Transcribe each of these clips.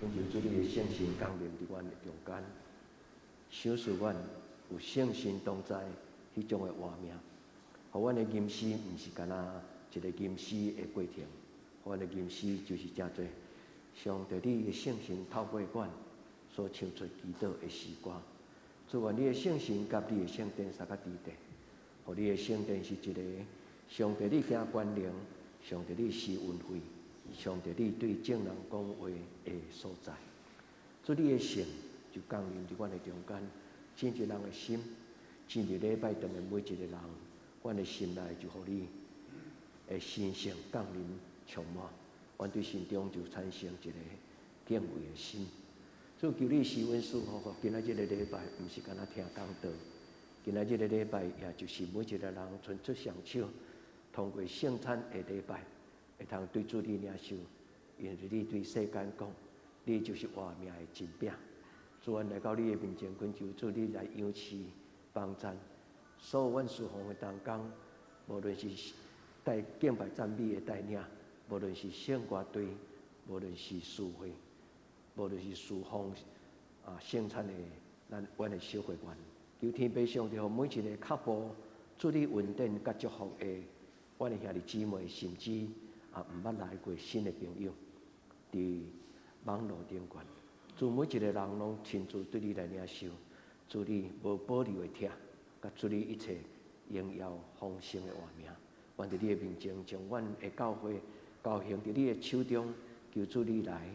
恳求主你的圣神降临伫阮的中间，赏赐阮有圣神同在迄种的画面，互阮的吟诗毋是干那一个吟诗的过程，阮的吟诗就是真侪上帝你的圣神透过阮所唱出祈祷的诗歌。主愿你的圣神甲你的圣殿三个伫地，互你的圣殿是一个上帝你行权能，上帝你施恩惠，上帝你对众人讲话的所在。主你的圣就降临伫阮的中间，进入人的心，进入礼拜堂的每一个人，阮的心内就互你的神圣降临充满，阮对心中就产生一个敬畏的心。主求你施恩赐福，今仔日的礼拜毋是干那听讲道，今仔日的礼拜也就是每一个人伸出双手，通过圣餐的礼拜，会通对主你领受，因为你对世间讲，你就是活命的真饼。主，阮来到你的面前，恳求主你来养赐帮赞，所有阮侍奉的同工，无论是带敬拜赞美的带领，无论是圣歌队，无论是诗会。无论是侍奉圣餐的阮的小会员，求天父上帝，互每一个脚步主你恩典甲祝福的，阮的兄弟姊妹，甚至毋捌来过新的朋友，伫网络顶悬，主每一个人拢亲自对你来领受，主你无保留的听，甲主你一切荣耀丰盛的画面，愿伫你的面前，将阮的教会交行伫你的手中，求主你来。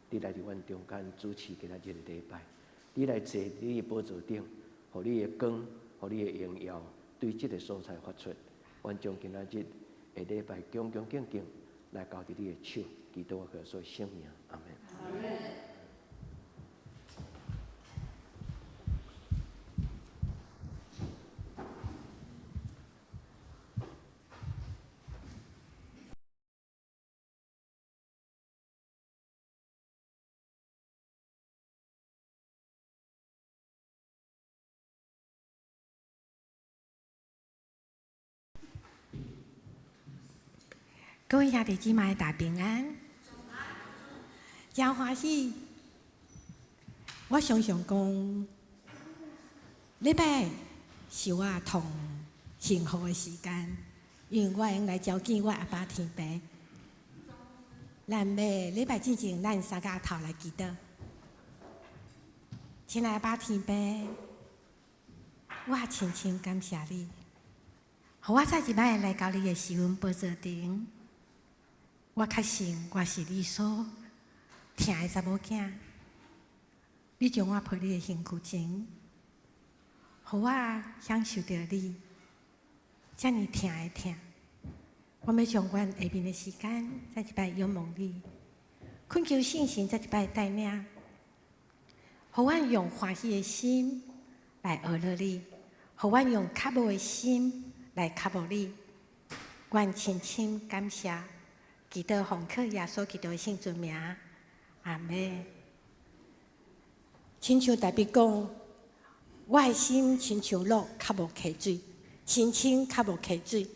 你来伫阮中间主持今仔日的礼拜，你来坐你的宝座顶，互你的光，互你的荣耀对这个所在发出。阮将今仔日的礼拜恭恭敬敬来交伫你的手，祈祷我所圣名，阿门。阿门。各位兄弟姊妹大平安，真欢喜。我常常讲，礼拜是我同幸福的时间，因为我用来召见我阿爸天父。咱要礼拜之前，咱三个头来祈祷。亲爱的阿爸天父，我深深感谢你，互我再一摆来到你的施恩宝座顶。我确信我是你所疼的查某囝，你将我抱你的身躯前，互我享受到你遮尔疼的疼。我要将阮下面的时间再一摆仰望你，恳求圣神再一摆带领，互阮用欢喜的心来学乐你，互阮用渴慕的心来渴慕你。阮深深感谢。祈祷奉靠耶稣基督的圣尊名，阿门。亲像大笔讲，我的心亲像鹿，较无溪水，清清较无溪水。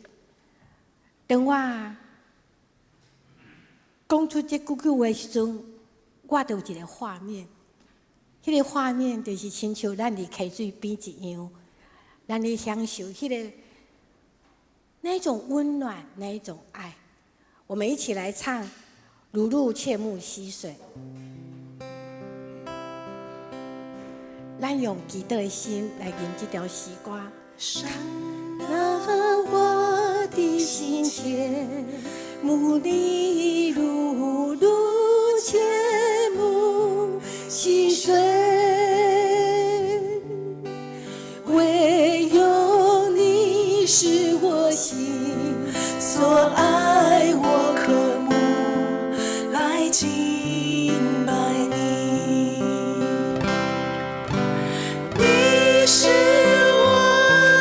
当我讲出这句话的时阵，我就有一个画面，迄个画面就是亲像咱伫溪水边一样，咱咧享受迄个那一种温暖，那一种爱。我们一起来唱《如入切木溪水》，咱用祈祷的心来吟这条诗歌。上了我的心田，牧你如入切木溪水，唯有你是我心所爱，我渴慕来敬拜你。你是我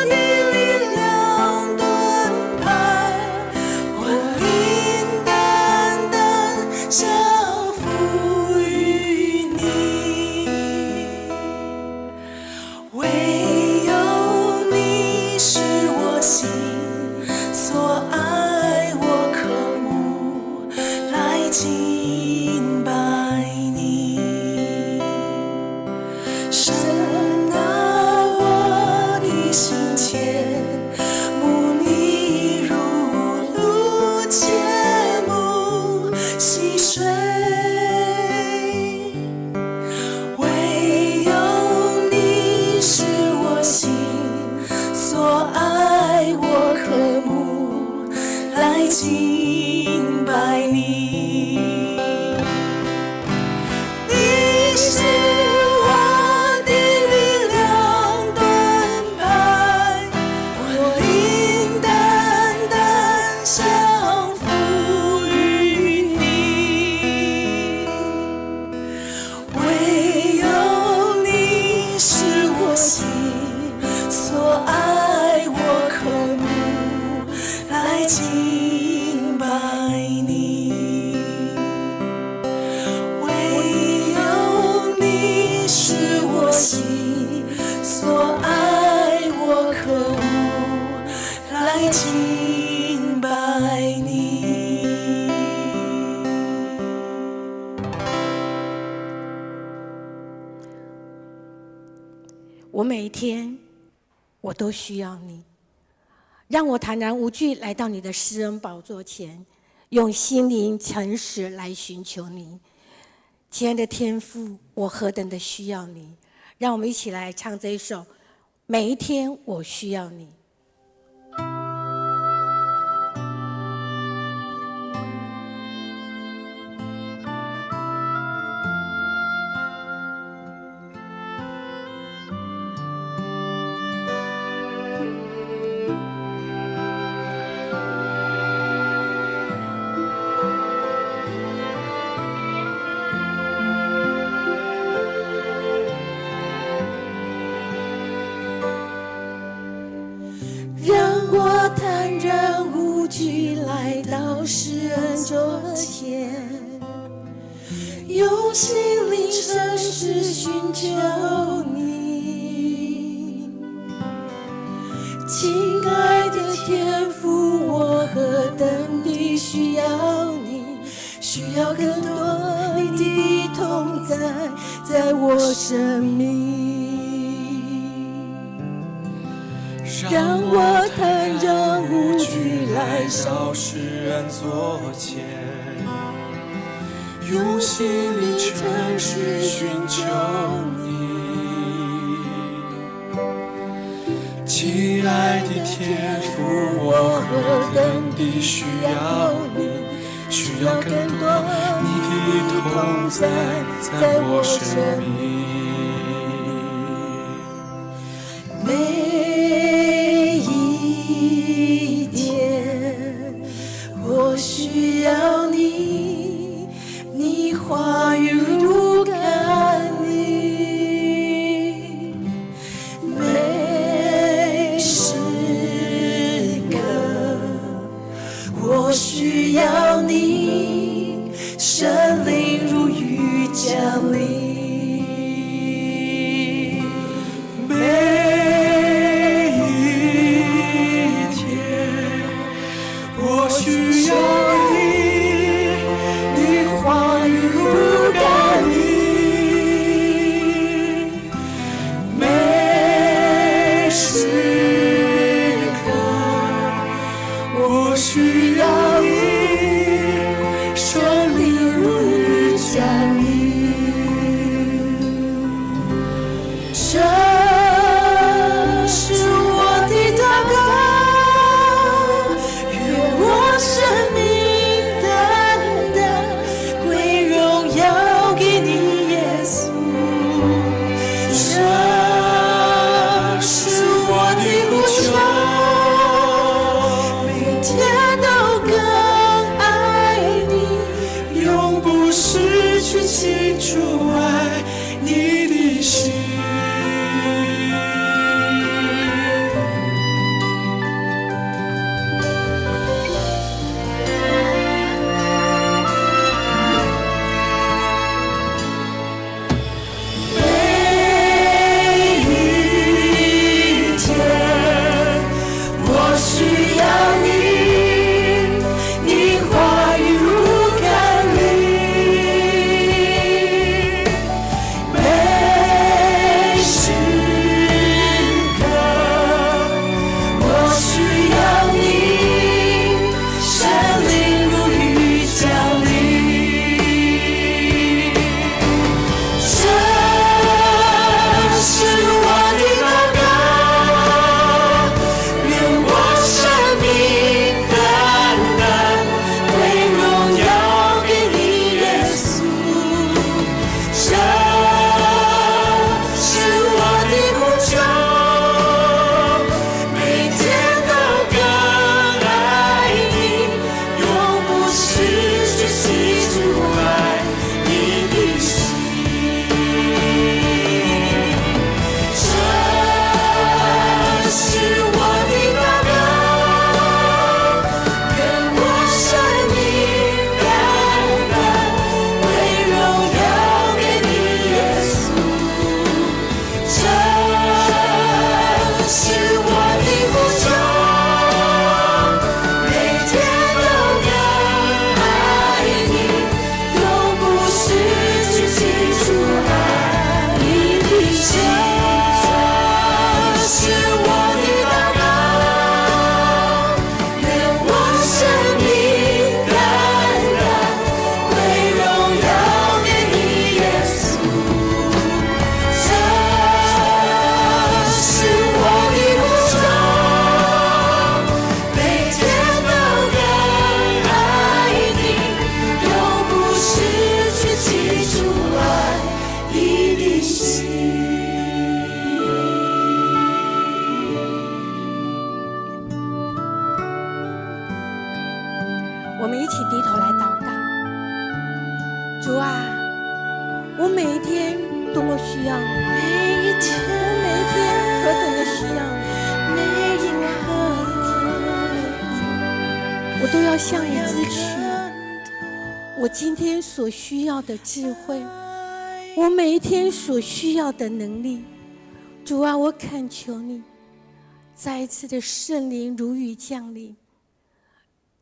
的力量盾牌，我应单单水，唯有你是我心所爱，我渴慕来敬拜你。你是我的力量盾牌，我应单单降服于你。唯有你是我心所爱，我渴慕来敬拜你。唯有你是我心所爱，我渴慕来敬拜你。我每一天，我都需要你，让我坦然无惧来到你的施恩宝座前，用心灵诚实来寻求你。亲爱的天父，我何等的需要你！让我们一起来唱这一首《每一天我需要你》。让我坦然无惧来到施恩座前，用心灵诚实寻求你。亲爱的天父，我何等地需要你，需要更多你的同在，在我生命。让我坦然无惧来到施恩座前，用心灵诚实寻求你。亲爱的天父，我何等地需要你，需要更多你的同在，在我生命。我需要你，你话语如甘霖，每时刻我需要你，圣灵如雨降临。需要你，你话语如甘霖，每时刻我需要你，圣灵如雨降临。这是我的祷告。生命单单归荣耀给你，耶稣。这是我的呼求，每天都更爱你，永不失去清楚爱你的心。每主啊，我每一天多么需要你，我每一天何等的需要你，每一刻我都要向你支取我今天所需要的智慧，我每一天所需要的能力。主啊，我恳求你再一次的圣灵如雨降临，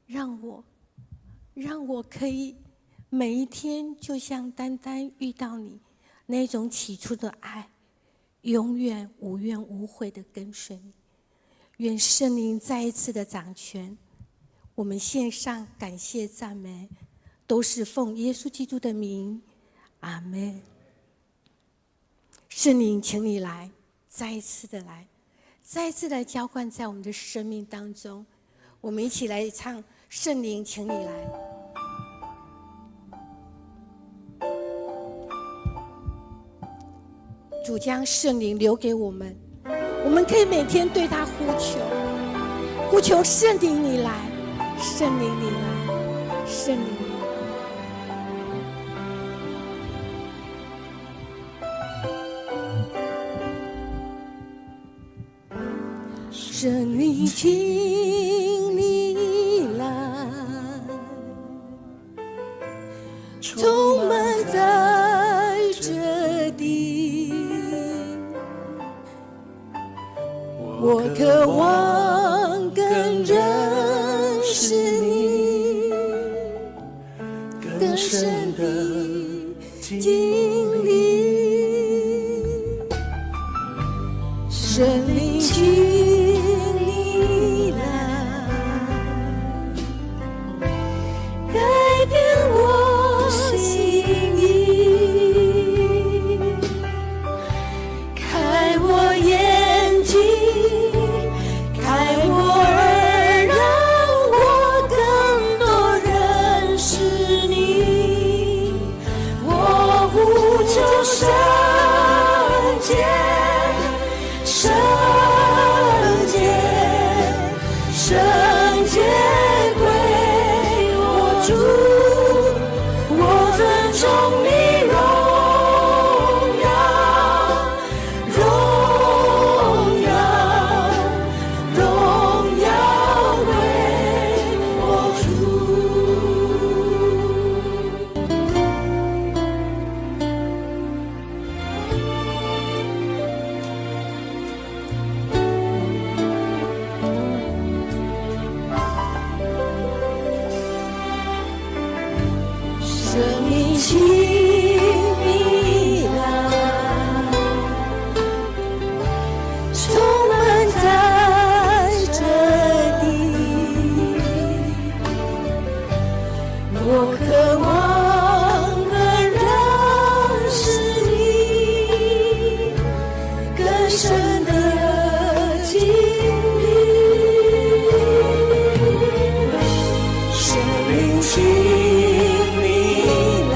让我可以每一天就像单单遇到你那种起初的爱，永远无怨无悔的跟随你。愿圣灵再一次的掌权，我们献上感谢赞美，都是奉耶稣基督的名，阿们。圣灵，请你来，再一次的来，再一次的浇灌在我们的生命当中。我们一起来唱，圣灵，请你来。主将圣灵留给我们，我们可以每天对他呼求圣灵你来，圣灵你来，圣灵你来。圣灵，请你来，充满在这地。我渴望更认识你，更深的经历。圣灵，请你来，改变我心意，开我眼睛，开我耳，让我更多认识你。我呼求圣洁，圣洁，圣洁归我主，我尊崇你荣耀，荣耀，荣耀归我圣灵，请你来，充满在这地。我渴望更认识你，更深的经历。圣灵，请你来，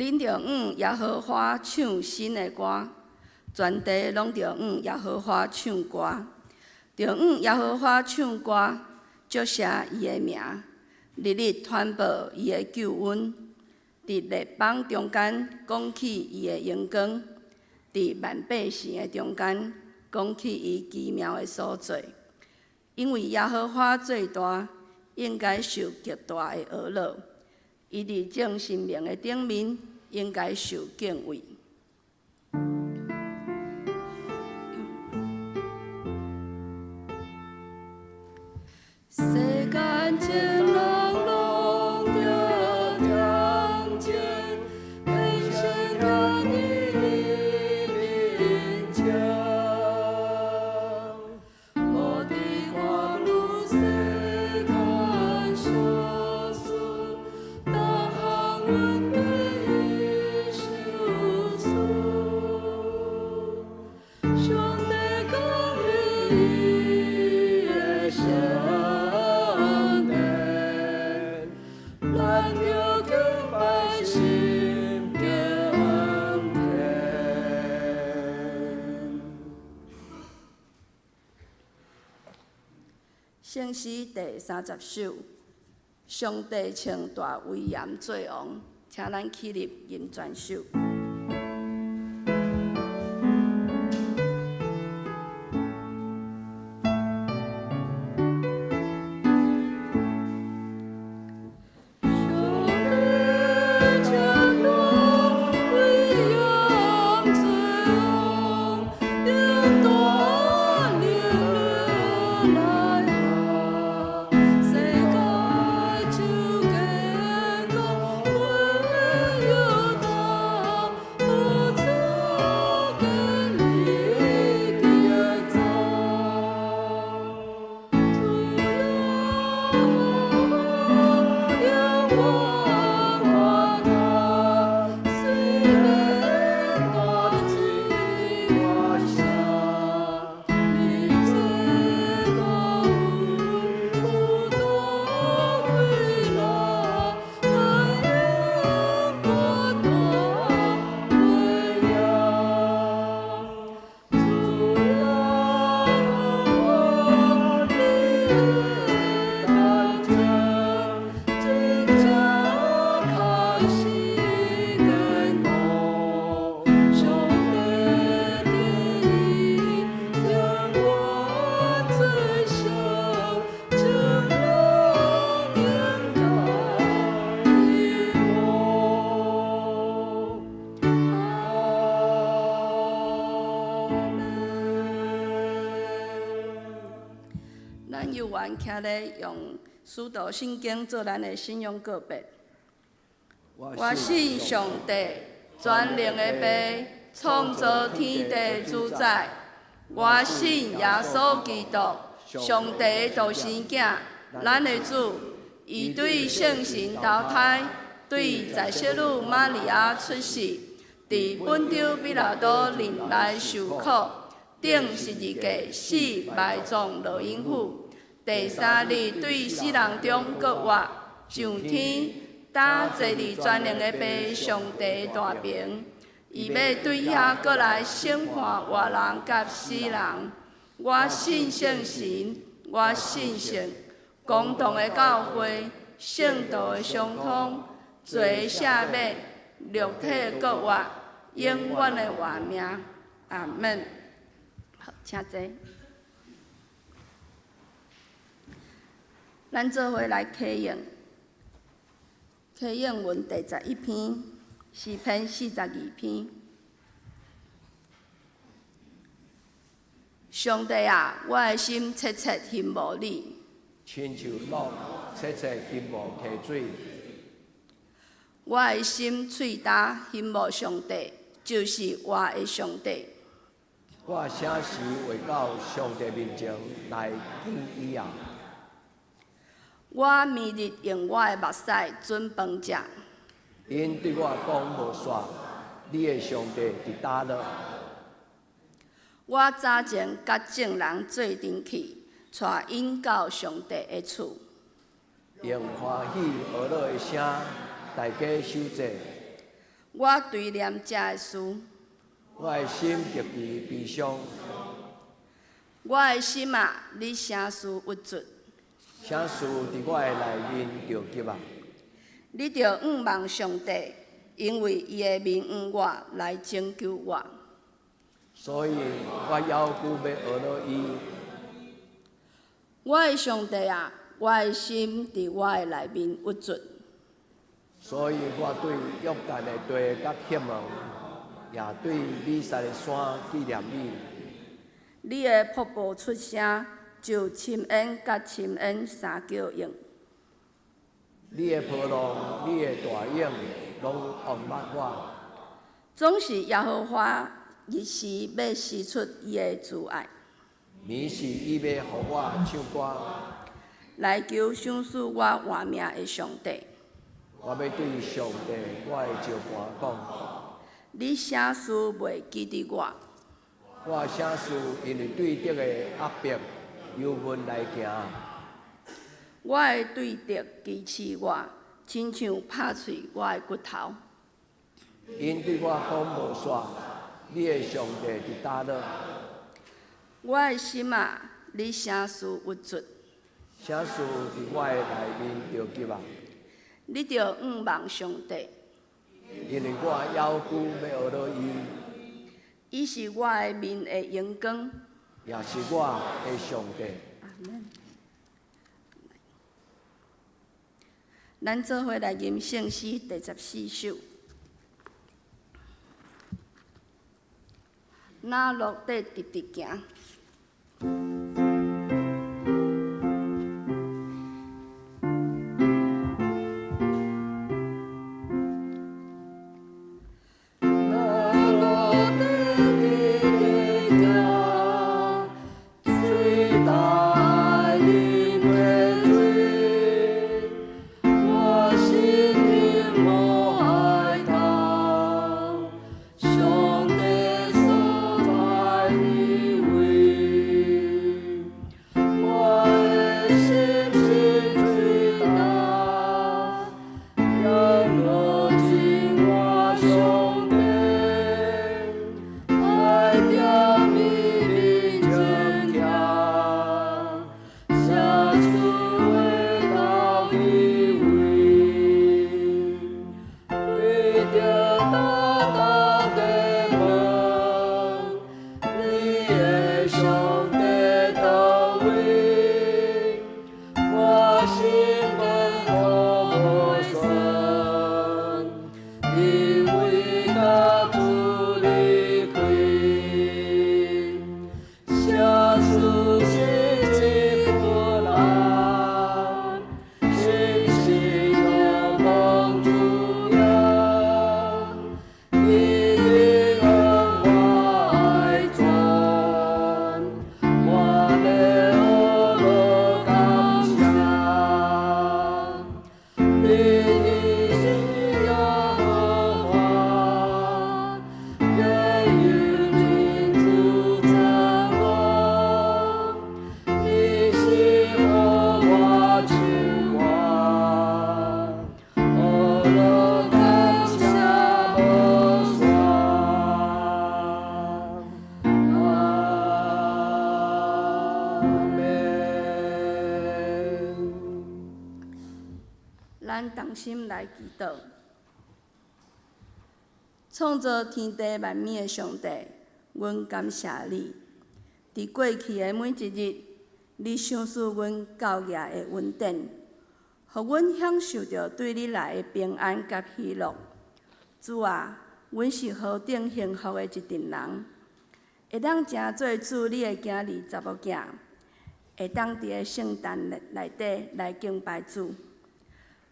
恁着往耶和华唱新的歌，全地拢着往耶和华唱歌，着往耶和华唱歌，祝谢伊的名，日日传报伊的救恩，伫列邦中间讲起伊的荣光，伫万百姓的中间讲起伊奇妙的所做。因为耶和华最大，应该受极大的呵乐。伊伫正神明的顶面，应该受敬畏。世间前人拢着听见，变成着你面前。无伫我路世间小事，逐项阮地受事。上帝讲你的声。圣诗第30首，上帝称大威严做王，请咱起立吟全首。咱有缘徛咧用使徒圣经做咱的信仰告别。我信上帝，全能的父，创造天地主宰。我信耶稣基督，上帝的独生囝，咱的主。伊对圣神投胎，对在小女玛利亚出世，伫本州比拉多任内受苦，顶十字架死埋葬落阴府。第3日对死人中搁活，上天，搭坐伫全能的父上帝大屏。伊要对遐搁来审判活人甲死人。我信圣神，我信圣，公堂的教会，圣道的相通，罪赦免，肉体搁活，永远的活命。阿门。好，请坐。咱做伙来启应，启应文第11篇，诗篇42篇。上帝啊，我的心切切羡慕你，亲像鹿切切羡慕溪水。我的心喙焦羡慕上帝，就是我的上帝。我啥时会到上帝面前来见伊啊？我每日用我的目屎准饭食。因对我讲无煞，你的上帝伫倒落。我早前甲众人做阵去，带因到上帝的厝。用欢喜和乐的声，大家守节。我对念遮的事，我的心特别悲伤，我的心啊，你啥事郁卒？啥事伫我的内面着急啊！你着仰望上帝，因为伊会面向我来拯救我。所以我要求要学到伊。我的上帝啊，我的心伫我的内面郁卒。所以我对约旦的地甲渴望，也对米塞的山纪念你。你的瀑布出声，就深渊甲深渊三叫应。你的波浪，你的大影，拢淹没我。总是耶和华一时要施出伊的慈爱，眠是伊要互我唱歌，来求赏赐我活命的上帝。我要对上帝我的召唤讲：你啥事袂记得我？我啥事因为对敌的压迫，由阮来行。我的对敌支持我，亲像拍碎我的骨头。因对我讲无煞，你的上帝伫倒落。我的心啊，你啥事郁卒？啥事伫我的内面着急啊！你着仰望上帝，因为我要求要学到伊，伊是我的面的阳光。也是我的上帝。阿门。咱做伙来吟圣诗第14首。那落地直直行。咱同心来祈祷，创造天地万物的上帝，阮感谢你。伫过去的每一日，你赏赐阮教业的恩典，互阮享受着对你来的平安甲喜乐。主啊，阮是何等幸福的一群人，会当诚做主你的囝儿查某囝，会当伫个圣诞内底来敬拜主。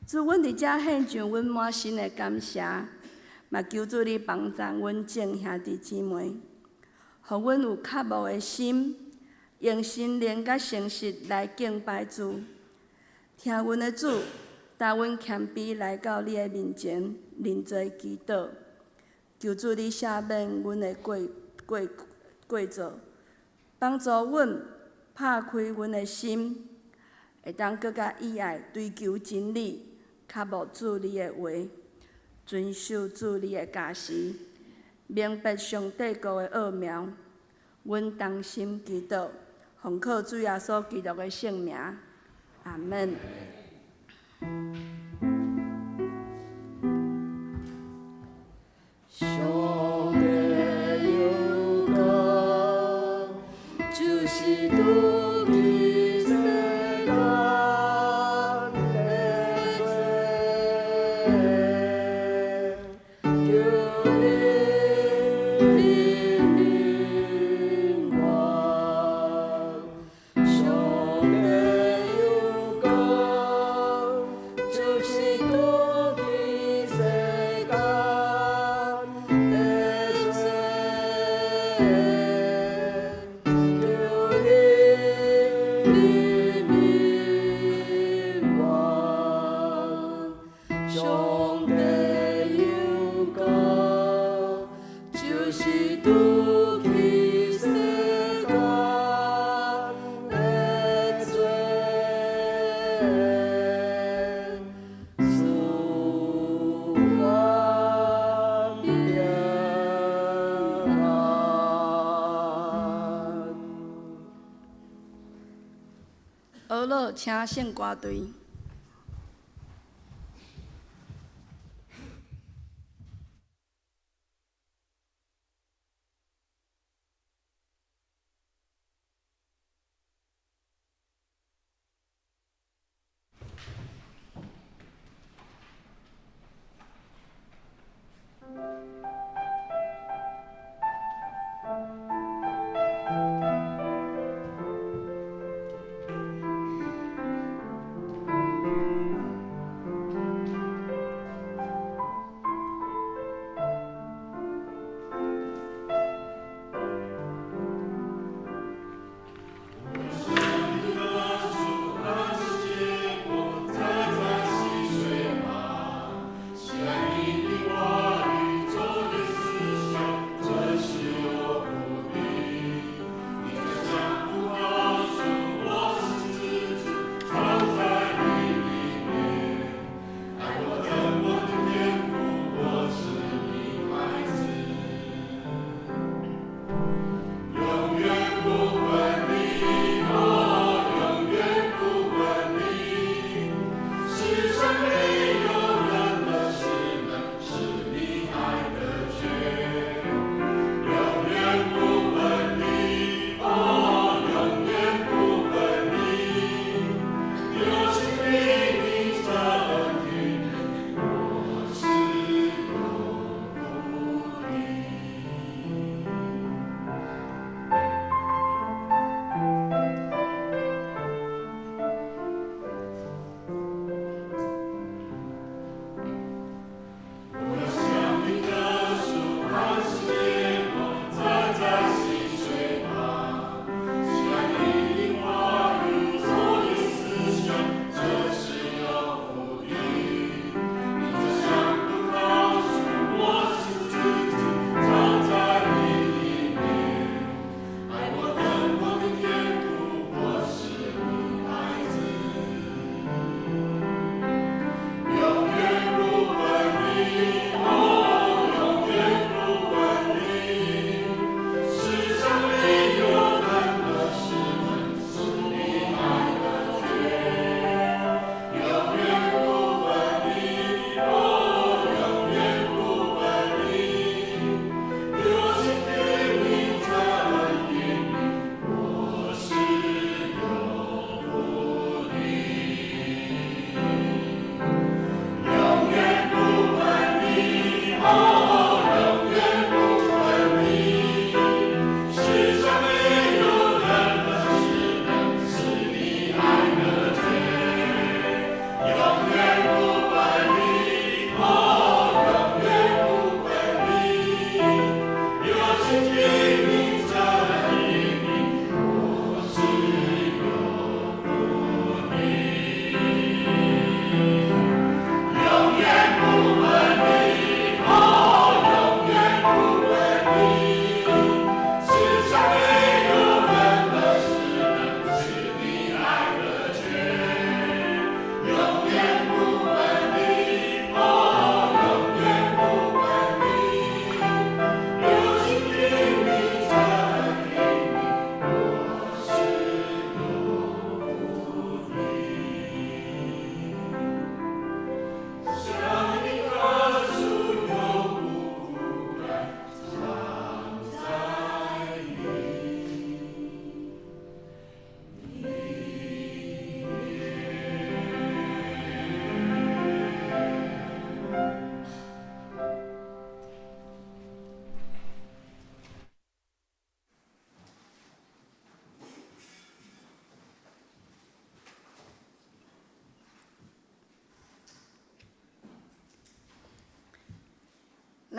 主，阮伫遮献上阮满心的感谢，嘛求主你帮助阮众兄弟姊妹，互阮有渴慕的心，用心灵甲诚实来敬拜主。听阮的主，带阮谦卑来到你的面前，认罪祈祷，求主你赦免阮的过错，帮助阮拍开阮的心，会当更加意爱追求真理。较无主你的话，遵守主你的教示，明白上帝国的奥妙。阮当心祈祷，奉靠主耶稣基督的圣名，阿门。上帝有讲，就是拄起世间的罪，求你怜悯我。上帝有讲，就是拄起世间。上帝有讲，就是拄起世间的罪，使我平安。学乐请圣歌队。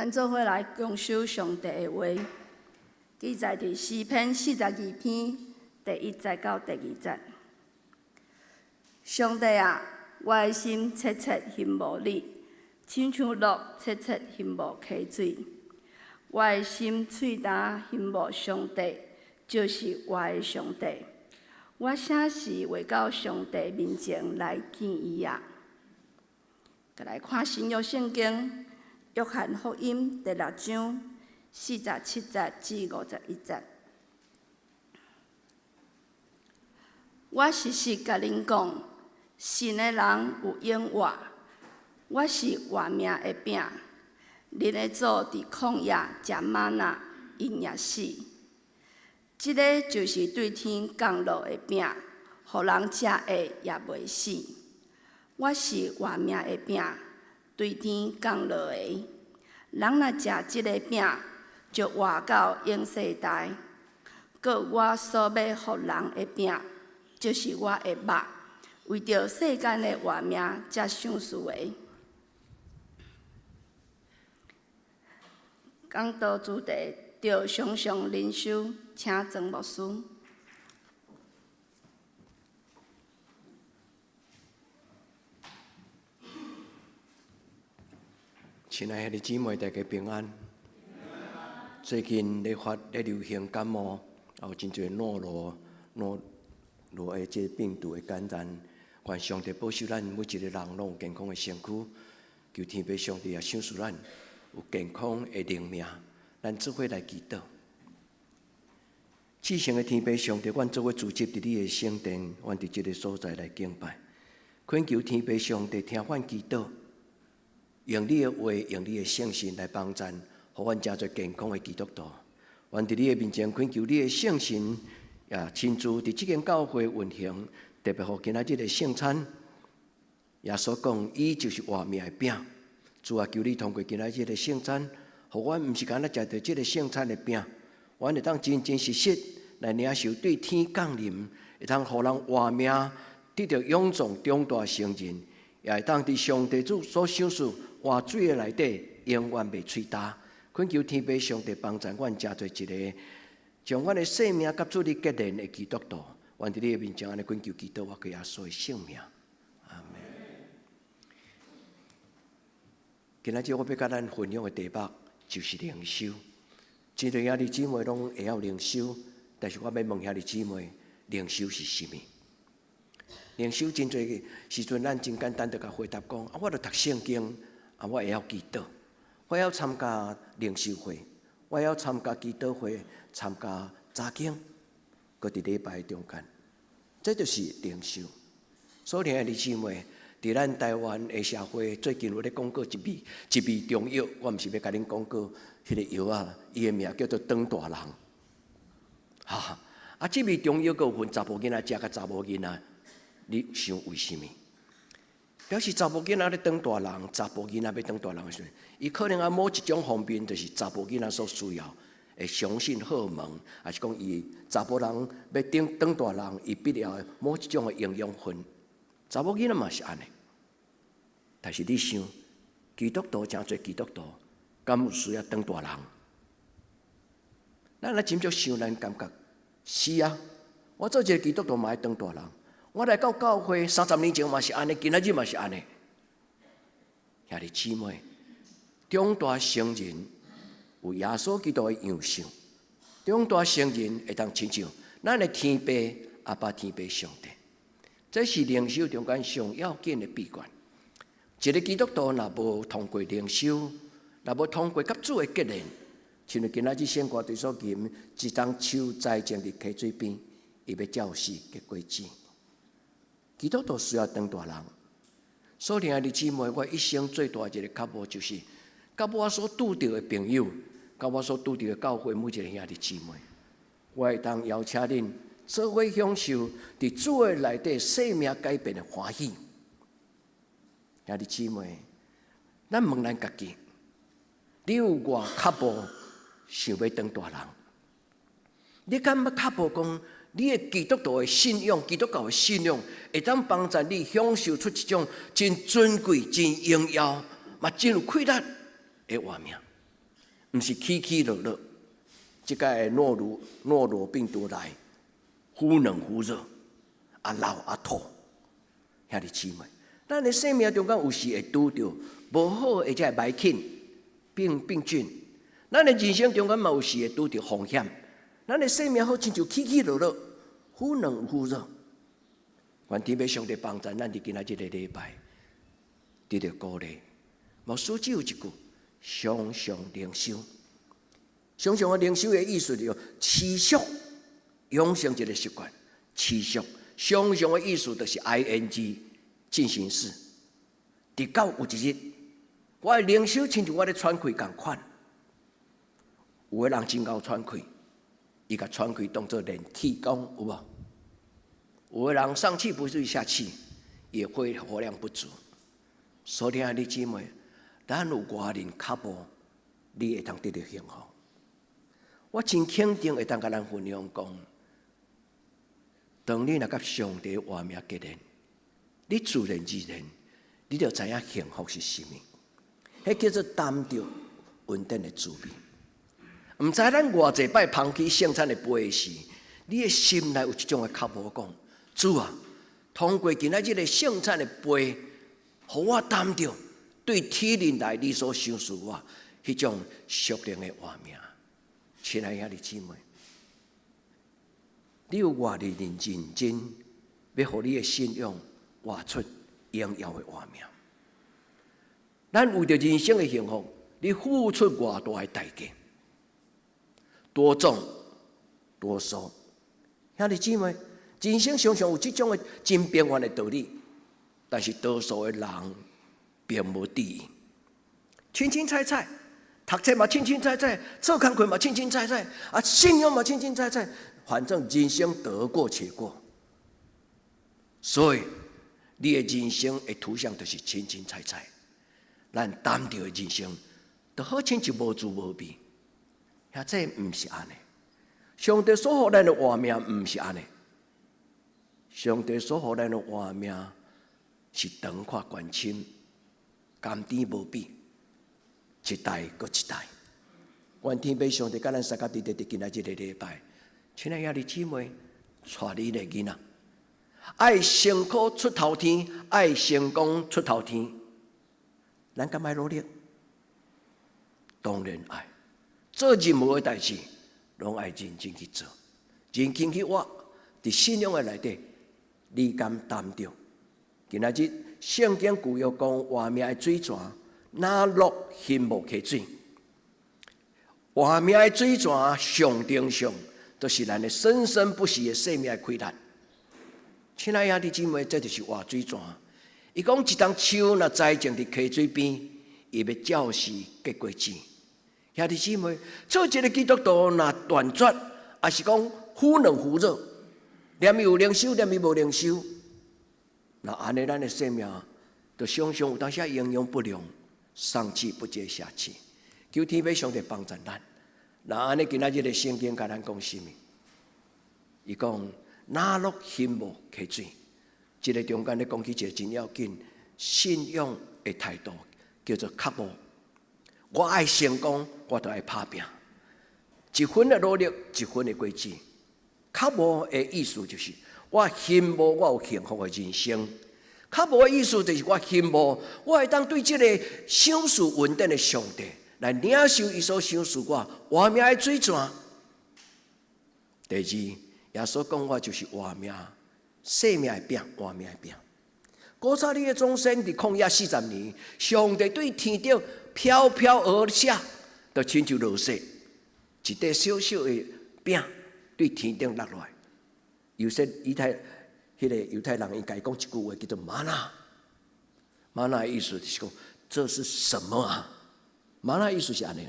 咱做伙来共守上帝的话，记载伫诗篇42篇第1节到第2节。上帝啊，我的心切切羡慕你，亲像鹿切切羡慕溪水。我的心喙焦羡慕上帝，就是我的上帝。我啥时会到上帝面前来见伊啊？再来看新约圣经，约翰福音第6章47节至51节。我实实甲恁讲，信的人有永活。我是活命的饼。恁的祖伫旷野食玛纳，因也死。即个就是对天降落的饼，互人食的也袂死。我是活命的饼，对天降落的。人若食即个饼，就活到永世代。搁我所要互人的饼，就是我的肉，为着世间的活命才上事的。讲道主题，着常常灵修，请曾牧师。亲爱的姊妹，大家平安。最近咧流行感冒，也有真侪脑的这病毒的感染。愿上帝保守咱每一个人拢有健康的身躯，求天父上帝也赏赐咱有健康的灵命。咱做伙来祈祷。至圣的天父上帝，阮做伙聚集伫你的圣殿，阮伫这个所在来敬拜，恳求天父上帝听阮祈祷。用你的话，用你的圣神来帮助，互阮真侪健康的基督徒。阮伫你的面前恳求你的圣神，也亲自伫即间教会运行，特别互今仔日的圣餐。耶稣讲，伊就是活命的饼。主啊，求你通过今仔日的圣餐，互阮毋是干那食着即个圣餐的饼，阮会当真真实实来领受对天降临，会当互人活命，得到永壮重大成人，也会当伫上帝主所赏赐活水的内底，永远袂吹焦。恳求天父上帝帮助阮，真做一个将阮的生命甲主你结连的基督徒。阮伫你的面前安尼恳求祈祷，我给耶稣的性命。阿门。今仔日我要甲咱分享的题目就是灵修。真侪兄弟姊妹拢会晓灵修，但是我要问兄弟姊妹，灵修是啥物？灵修真侪时阵，咱真简单就甲回答讲：啊，我著读圣经，啊，我会晓祈祷，我会晓参加灵修会，我会晓参加祈祷会，参加查经，搁伫礼拜中间，这就是灵修。所以兄弟姊妹，伫咱台湾的社会，最近有咧广告一味中药，我毋是要甲恁广告，迄个药啊，伊的名叫做长大人。哈，啊，这味中药佫有分查甫囡仔食甲查某囡仔。你想为什么？表示查甫囡仔咧当大人，查甫囡仔要当大人的时候，伊可能啊某一种方面，就是查甫囡仔所需要的雄性荷尔蒙，还是讲伊查甫人要当大人，伊必要某一种的营养分。查某囡仔嘛是安尼，但是你想，基督徒真侪基督徒，敢有需要当大人？咱来真正想，咱感觉是啊，我做一个基督徒嘛爱当大人。我来到教会30年前嘛是安尼，今仔日嘛是安尼。兄弟姊妹，长大成人有耶稣基督的样式，长大成人会当亲像咱的天父阿爸天父上帝。这是灵修中间上要紧的秘诀。一个基督徒若无通过灵修，若无通过甲主的结连，像今仔日圣歌对所吟，一丛树栽种伫溪水边，伊要照死结果子。基督徒需要当大人，所以兄弟姊妹，我一生最大一个脚步就是，甲我所拄到的朋友，甲我所拄到的教会每一个兄弟姊妹，我会当邀请恁做伙享受伫主的内底生命改变的欢喜。兄弟姊妹，咱问咱家己，你有偌脚步想要当大人？你敢要脚步讲？你的基督徒的信仰，基督教的信仰，会当帮助你享受出一种真尊贵、真荣耀，嘛真有气力的活命。毋是起起落落。即个诺罗病毒来，忽冷忽热，老吐，兄弟姊妹，咱的生命中间有时会拄着无好的这歹菌、病菌，咱的人生中间嘛有时会拄着风险。咱的生命好亲像起起落落，忽冷忽热。愿天父上帝帮助咱伫今仔日个礼拜，得到鼓励。牧师只有一句：常常灵修。常常的灵修的意思就是持续养成一个习惯，持续常常的意思就是 ing 进行式。直到有一日，我的灵修亲像我咧喘气共款。有的人真够喘气，伊甲喘气当作练气功，有无？有的人上气不接下气，也会活量不足。所以啊，你姊妹，咱有外人脚步，你会当得到幸福。我真肯定会当甲咱分享讲，当你若甲上帝话命结连，你自然而然，你就知影幸福是啥物。迄叫做担着稳定的滋味。毋知咱偌济摆捧起圣餐的杯时，你的心内有一种的脚步讲：主啊，通过今仔日的圣餐的杯，互我担着对天灵来你所赏赐我迄种属灵的话命。亲爱的姊妹，你有偌认真，要互你的信仰活出荣耀的画面。咱为着人生的幸福，你付出偌大的代价，多种多数。兄弟姊妹，人生常常有这种的真变幻的道理，但是多数的人并无注意，清清彩彩。读册嘛，清清彩彩；做工课嘛，清清彩彩；信仰嘛，清清彩彩。反正人生得过且过，所以你的人生的图像就是清清彩彩。咱担着的人生，就好亲像无滋无味。这毋是安尼。上帝所予咱的活命毋是安尼。上帝所予咱的活命是长阔悬深，甘甜无比。一代搁一代，愿天父上帝甲咱三甲弟弟伫今仔日个礼拜，亲爱的姊妹，带你的囡仔，爱辛苦出头天，爱成功出头天，咱敢爱努力？当然爱，做任何的代志，拢爱认真去做，认真去活。伫信仰的内底，你敢担着？今仔日圣经旧约讲活命的水泉。哪落翕无溪水，活命的水泉上顶上，都是咱的生生不息的生命的开展。亲爱的姊妹，这就是活水泉。伊讲一丛树若栽种伫溪水边，伊要照时结果子。兄弟姊妹，做一个基督徒若断绝，也是讲忽冷忽热，念伊有灵修，念伊无灵修，那安尼咱的生命就常常有当时营养不良。上气不接下气，求天父上帝帮助咱。那安尼今仔日的圣经甲咱讲什么？伊讲哪落翕无溪水，这个中间咧讲起一个真要紧信仰的态度，叫做刻薄。我爱成功，我就爱打拼，一分的努力，一分的果子。刻薄的意思就是我翕无我有幸福的人生。较无的意思就是我羡慕，我会当对这个赏赐稳定的上帝来领受伊所赏赐我活命的水泉。第二，耶稣讲我就是活命，生命的饼，活命的饼。古早你的众生伫旷野40年，上帝对天顶飘飘而下，就亲像落雪，一块小小的饼对天顶落来。有些迄个犹太人应该讲一句话，叫做玛纳。玛纳的意思就是讲，这是什么啊？玛纳意思是安尼，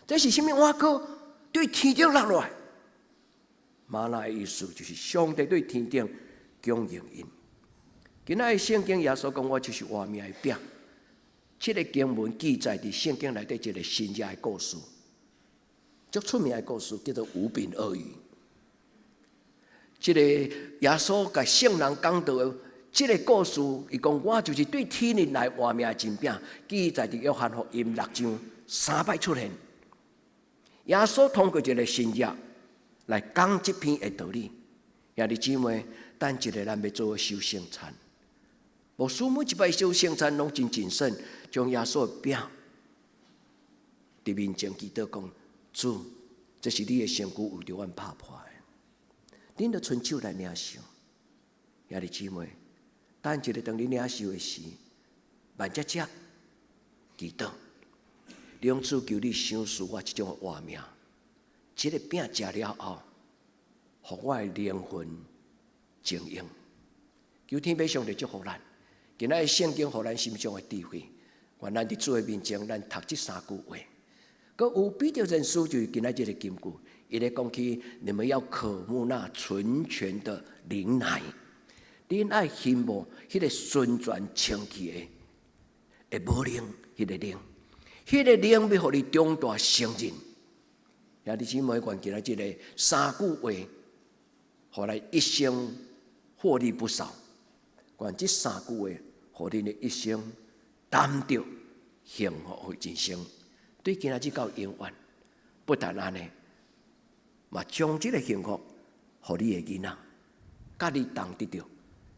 这是什么碗糕对天顶落来？玛纳的意思就是上帝对天顶供应因。今仔日圣经耶稣讲，我就是活命的饼。这个经文记载伫圣经内底一个新约的故事，足出名的故事叫做五饼二鱼。这个耶稣甲圣人讲到的这个故事，伊讲我就是对天灵来活命的真饼，记载伫约翰福音6章3摆出现。耶稣通过一个新约来讲这篇的道理。兄弟姊妹，等一个咱要做修圣餐，无师每一摆修圣餐拢真谨慎，将耶稣的饼伫面前祈祷讲：主，这是你的身躯为着阮拍破的，恁着伸手来领受。兄弟姊妹，等一个当你领受的时，万只只祈祷，两主求你赏赐我这种的活命。这个饼食了后，互我的灵魂静养。求天父上帝祝福咱，今仔日圣经互咱心中的智慧。愿咱伫主的面前，咱读这三句话。佮有比较人书就是今仔日的金句，伊咧讲起你们要渴慕那纯全的灵奶，恁爱羡慕迄个纯全清气的无灵，迄个灵，迄个灵要互你长大成人。兄弟姊妹，愿今仔日个三句话，互咱一生获利不少。愿这三句话，互恁的一生担着幸福的人生。对今仔日到永远，不但安尼，嘛将这个幸福，互你的囡仔，甲你同得着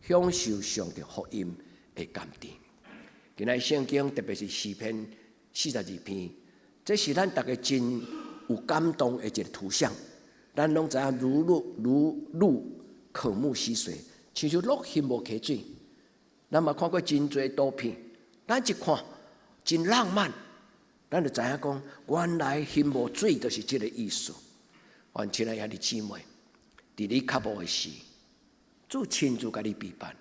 享受上帝福音的甘甜。今仔圣经，特别是诗篇42篇，这是咱大家真有感动的一个图像。咱拢知影如鹿渴慕溪水，亲像鹿翕无溪水。咱嘛看过真侪图片，咱一看真浪漫。咱就知影讲，原来翕无水就是这个意思。愿亲爱兄弟姊妹，伫你较无的时，主亲自甲你陪伴，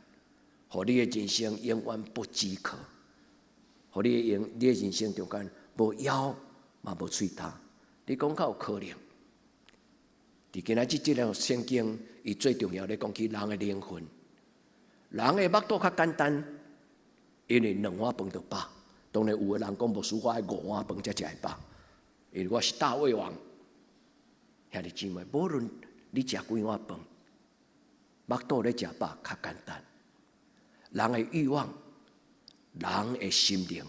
互你的人生永远不饥渴，互你的人生中间无腰嘛无喙焦。你讲较有可能？伫今仔日这条圣经，伊最重要咧讲起人的灵魂。人的腹肚较简单，因为2碗饭就饱。当然有的人讲，无输我5碗饭才会饱，因为我是大胃王。兄弟姊妹，无论你食几碗饭，腹肚咧食饱较简单。人的欲望，人的心灵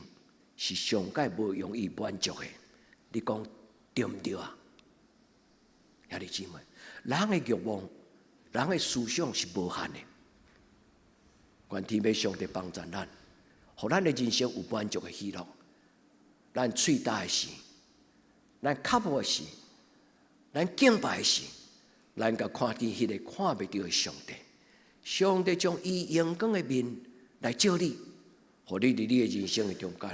是上界无容易满足的。你讲对毋对啊？兄弟姊妹，人的欲望，人的思想是无限的。愿天父上帝帮助咱。互咱的人生有满足的喜乐，咱喙焦的时，咱渴慕的时，咱敬拜的时，咱甲看见迄个看袂到的上帝。上帝将伊阳光的面来照你，互你伫你的人生的中间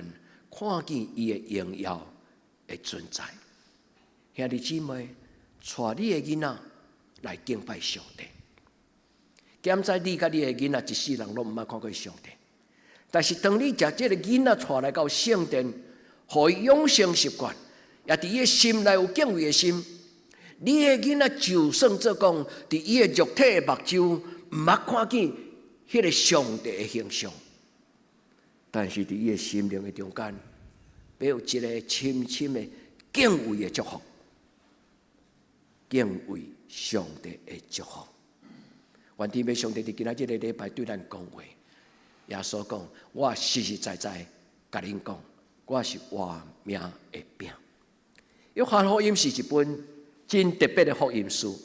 看见伊的荣耀的存在。兄弟姊妹，带你的囡仔来敬拜上帝。检在你甲你的囡仔一世人拢毋捌看过上帝。但是，当你将这个囡仔带来到圣殿，互伊养成习惯，也伫伊心内有敬畏的心，你的囡仔就算做讲，伫伊的肉体的目睭毋捌看见迄个上帝的形象，但是伫伊的心灵的中间，要有一个深深的敬畏的祝福，敬畏上帝的祝福。愿天父上帝伫今仔日个礼拜对咱讲话。耶稣讲：“我实实在在甲恁讲，我是活命的饼。”约翰福音是一本真特别的福音书。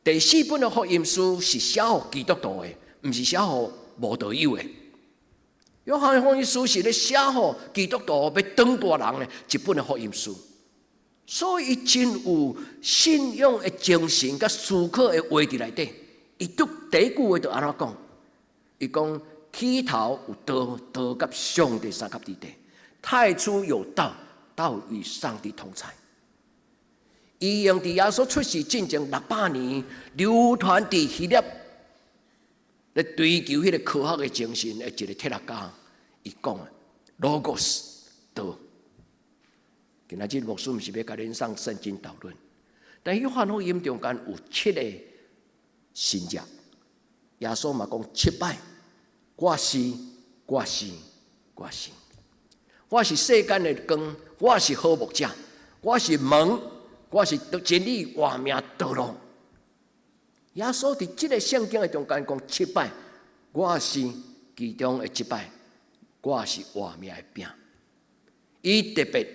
第4本的福音书是写予基督徒的，毋是写予无道友的。约翰福音书是咧写予基督徒要当大人的一本的福音书，所以伊真有信仰的精神甲思考的话伫内底。伊第一句话就安怎讲？伊讲起头有道，道甲上帝三合伫地；太初有道，道与上帝同在。伊用伫耶稣出世进前600年，流传伫希腊，来追求迄个科学的精神的一个哲学家，伊讲啊 ，logos 道。今仔日牧师毋是要甲恁上圣经讨论，但约翰福音中间有7个新约，耶稣嘛讲7摆。我是，我是，我是，我是世间的光，我是好牧者，我是门，我是真理、活命、道路。耶稣伫这个圣经的中间讲7摆，我是其中的1摆，我是活命的饼。伊特别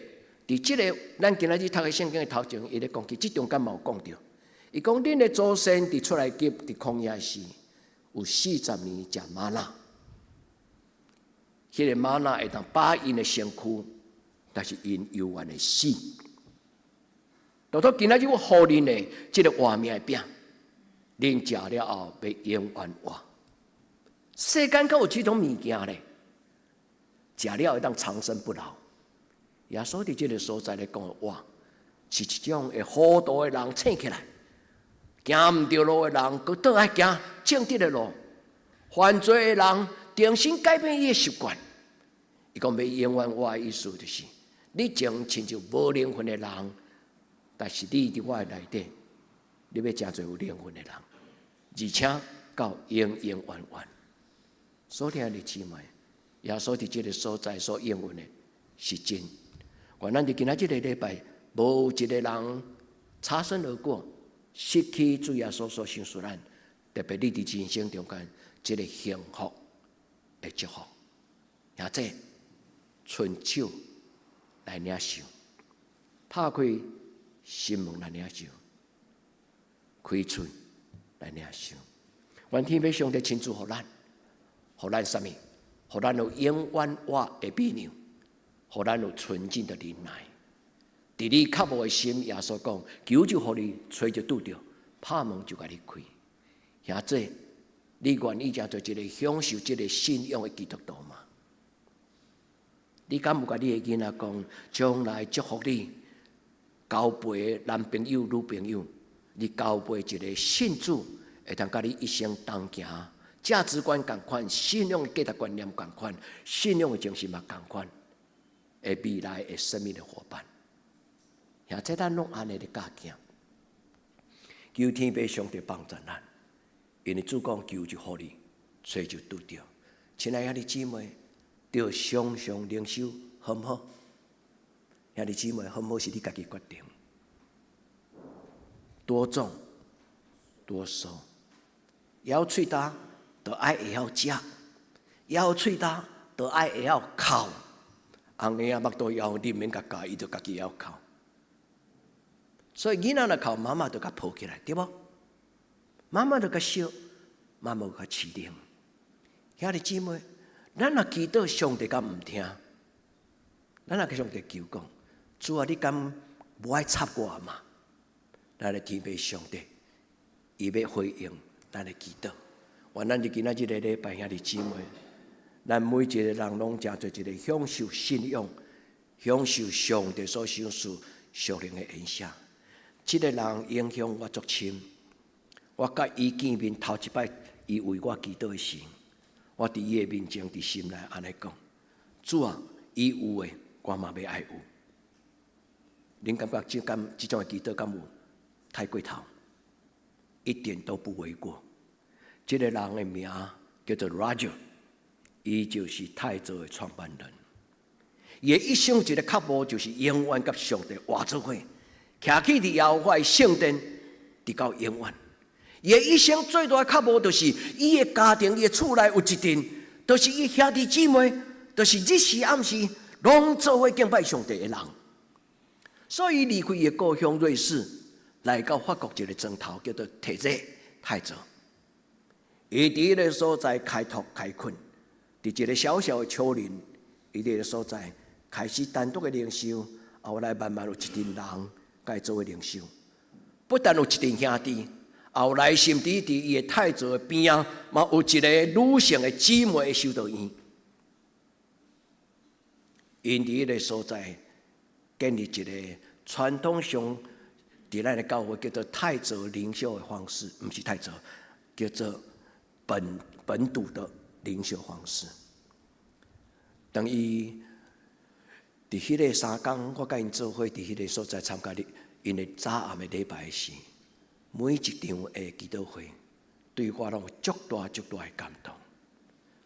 伫即个咱今仔日读的圣经的头前，伊咧讲起，即中间嘛有讲到，伊讲恁的祖先伫出来吉伫旷野时，有40年食玛纳，迄个玛纳会当把因的身躯，但是因永远会死。到到今仔日我互恁的即个活命的饼，恁食了后要永远活。世间敢有即种物件咧？食了会当长生不老。耶稣伫即个所在咧讲的话，是一种会糊涂的人醒起来，行唔对路的人，佮倒来行正直的路。犯罪的人重新改变伊的习惯。伊讲要永远活的意思就是，你前亲像无灵魂的人，但是你伫我的内底，你要真做有灵魂的人，而且到永永远远。所听的姊妹，耶稣伫即个所在所应允的是真。原咱伫今仔即个礼拜，无一个人擦身而过，失去主耶稣所赏赐咱，特别你伫人生中间即个幸福的祝福，或者伸手来领受，拍开心门来领受，开嘴来领受。愿天父上帝亲自互咱，互咱啥物？互咱有永远活的美娘。互咱有纯净的忍耐，伫你较无的心，耶稣讲，求就互你，找就拄着，拍门就甲你开。或者，你愿意真做一个享受这个信仰的基督徒吗？你敢有甲你的囡仔讲，将来祝福你交陪男朋友、女朋友，你交陪一个信主，会通甲你一生同行，价值观同款，信仰的价值观念同款，信仰的精神嘛同款。的未来的生命的伙伴，现在咱拢安尼咧教囝，求天父上帝帮助咱，因为主讲求就互你，找就拄着。亲爱的姊妹，要常常灵修，好唔好？兄弟姊妹，好唔好是你家己决定。多种多收，咬喙焦，就爱会晓食；咬喙焦，就爱会晓哭。红婴仔目都枵，你免甲教，伊就家己枵哭。所以囡仔若哭，妈妈就甲抱起来，对无？妈妈就甲笑，妈妈甲饲奶。兄弟姊妹，咱若祈祷上帝敢毋听，咱若甲上帝求讲，主啊，你敢无爱插我嘛？咱来天父上帝，伊要回应咱的祈祷。愿咱伫今仔日个礼拜，兄弟姊妹。咱每一个人拢真做一个享受信仰、享受上帝所赏赐属灵的恩赐。这个人影响我足深。我甲伊见面头一摆，伊为我祈祷的时，我伫伊的面前，伫心内安尼讲：主啊，伊有诶，我嘛要爱有。恁感觉即种祈祷敢有太过头？一点都不为过。这个人的名叫做 Roger。伊就是太祖的创办人，伊的一生一个脚步就是永远甲上帝活做伙，徛起伫耶和华的圣殿，直到永远。伊的一生最大的脚步就是伊的家庭、伊的厝内有一阵，就是伊兄弟姊妹，就是日时暗时拢做伙敬拜上帝的人。所以离开伊的故乡瑞士，来到法国一个庄头，叫做提泽太祖。伊伫迄个所在开拓开垦。伫一个小小的丘陵，伊伫个所在开始单独的灵修，后来慢慢有一群人甲伊做伙灵修。不但有一群兄弟，后来甚至伫伊的太祖的边啊，嘛有一个女性的姊妹的修道院。因伫迄个所在建立一个传统上伫咱的教会叫做太祖灵修的方式，毋是太祖，叫做本笃的灵修方式。当伊伫迄个3天，我甲因做伙伫迄个所在参加因的早暗的礼拜时，每一场的祈祷会，对我拢有足大的感动。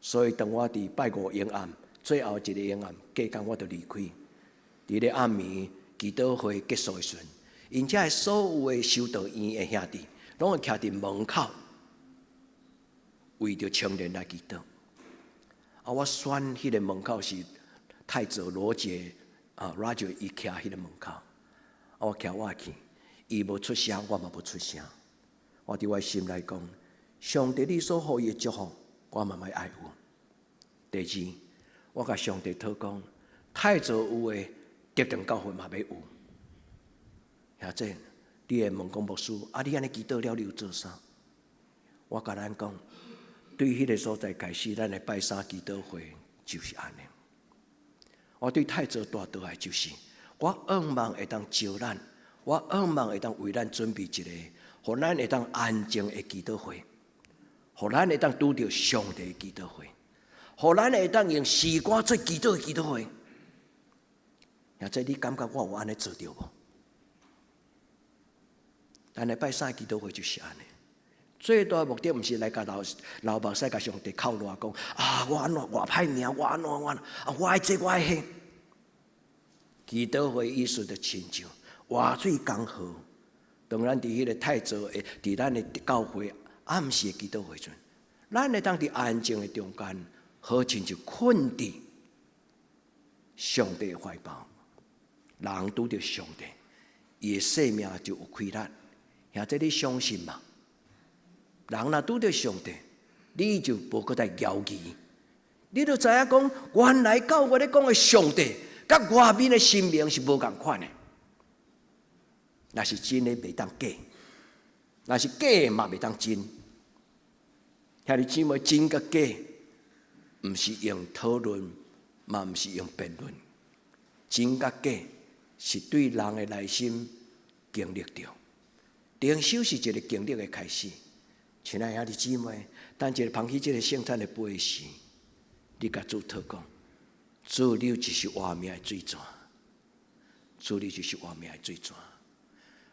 所以当我伫拜5永暗，最后一个永暗，隔天我就离开。伫咧暗暝祈祷会结束的时阵，因遮的所有的修道院的兄弟，拢会徛伫门口，为着青年来祈祷。我选迄个门口是太祖罗杰，Roger 伊徛迄个门口，我徛我去，伊无出声，我嘛无出声。我伫我心内讲，上帝你所予伊的祝福，我嘛爱有。第二，我甲上帝讨讲，太早有诶，特定教会嘛要有。兄弟，你会问讲牧师，你安尼祈祷了，你有做啥？我甲咱讲，对迄个所在开始，咱的拜三祈祷会就是安尼。我对太早大倒来就是，我渴望会当招咱，我渴望会当为咱准备一个，互咱会当安静的祈祷会，互咱会当拄着上帝的祈祷会，互咱会当用时光做祈祷的祈祷会。现在你感觉我有安尼做着无？咱的拜三祈祷会就是安尼。最大的目的，毋是来甲老目屎甲上帝靠赖讲我安怎我歹命，我安怎我爱这我爱迄。祈祷会意思就亲像活水江河。当咱伫迄个太早的，伫咱的教会暗时的祈祷会阵，咱会当伫安静的中间，好亲像困伫上帝的怀抱。人拄着上帝，伊的生命就有开力。兄弟，你相信吗？人若拄着上帝，你就无搁再犹豫，你就知影讲，原来教我咧讲的上帝，甲外面的神明是无共款的。若是真的袂当假，若是假的嘛袂当真。兄弟姊妹，真甲假，毋是用讨论，嘛毋是用辩论。真甲假是对人的内心经历着。灵修是一个经历的开始。亲爱兄弟姊妹，等一个捧起这个圣餐的杯时，你甲主祷讲，主你就是活命的水泉，主你就是活命的水泉。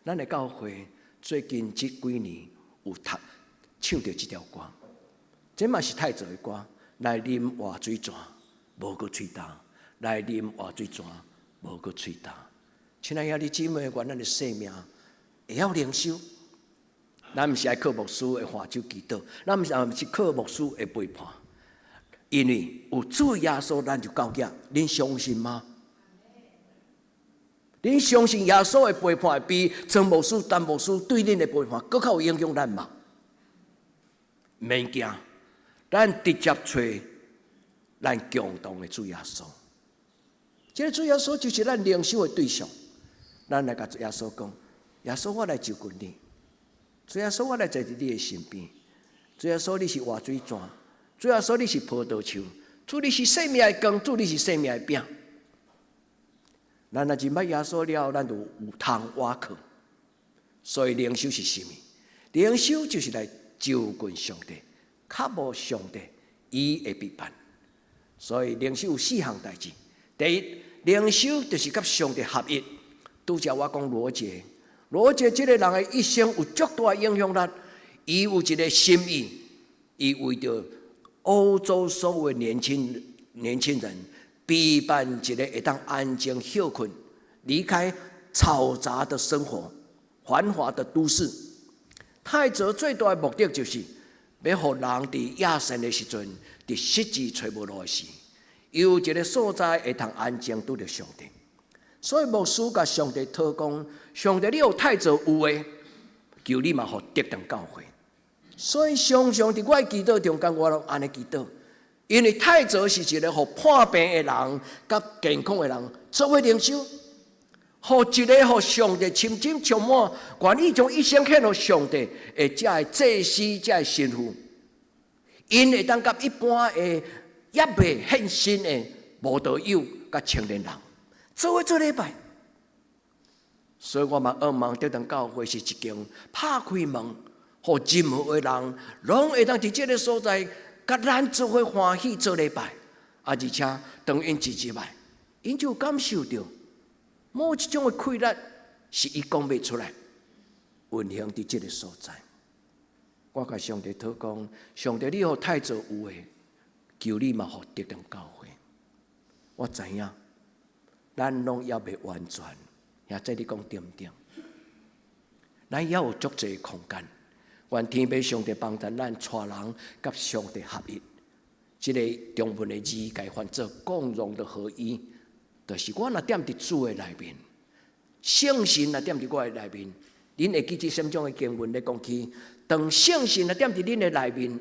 咱的教会最近这几年有唱着这条歌，这嘛是太早的歌。来啉活水泉，无搁喙焦；来啉活水泉，无搁喙焦。亲爱兄弟姊妹，愿咱的生命会晓灵修。咱毋是爱靠牧师的话手祈祷，咱毋是靠牧师的陪伴，因为有主耶稣，咱就到家。恁相信吗？恁相信耶稣的陪伴会比曾牧师、陈牧师对恁的陪伴更较有影响咱吗？免惊，咱直接找咱共同的主耶稣。这个主耶稣就是咱灵修的对象。咱来甲主耶稣讲：耶稣，我来就近你。主耶稣，我来坐伫你的身边。主耶稣，你是活水泉；主耶稣，你是葡萄树；主你是生命的光；主你是生命的饼。咱若认捌耶稣了，咱就有通挖靠。所以灵修是什么？灵修就是来就近上帝，较无上帝，伊会陪伴。所以灵修有4项代志。第一，灵修就是甲上帝合一。拄则我讲罗杰。罗杰这个人的一生有足大影响力，伊有一个心意，伊为着欧洲所有年轻人，陪伴一个会当安静休困、离开嘈杂的生活、繁华的都市。太祖最大的目的就是，要互人伫野神的时阵，伫失志找无路的时，有一个所在会当安静拄着上帝。所以牧师甲上帝讨讲，上帝你有太祖有诶，求你嘛互得当教会。所以常常伫我祈祷中间，我拢安尼祈祷，因为太祖是一个互破病诶人、甲健康诶人做伙灵修，互一个互上帝深深充满，愿意将一生献互上帝诶，遮诶祭司、遮诶神父，因会当甲一般诶也未献身诶无道友甲青年人。做伙做礼拜，所以我嘛渴望得当教会是一间拍开门，互任何的人拢会当伫这个所在，甲咱做伙欢喜做礼拜，而且当因一入来，因就感受到某一种的快乐是伊讲袂出来，运行伫这个所在。我甲上帝祷讲，上帝你互太祖有诶，求你嘛互得当教会。我知影。咱拢也未完全，也在你讲对毋对？咱也有足侪空间，愿天父上帝帮助咱带人甲上帝合一。这个中文的字改换做共融的合一，就是我若踮伫主的内面，圣神若踮伫我的内面，恁会记即什种的经文咧讲起？当圣神若踮伫恁的内面，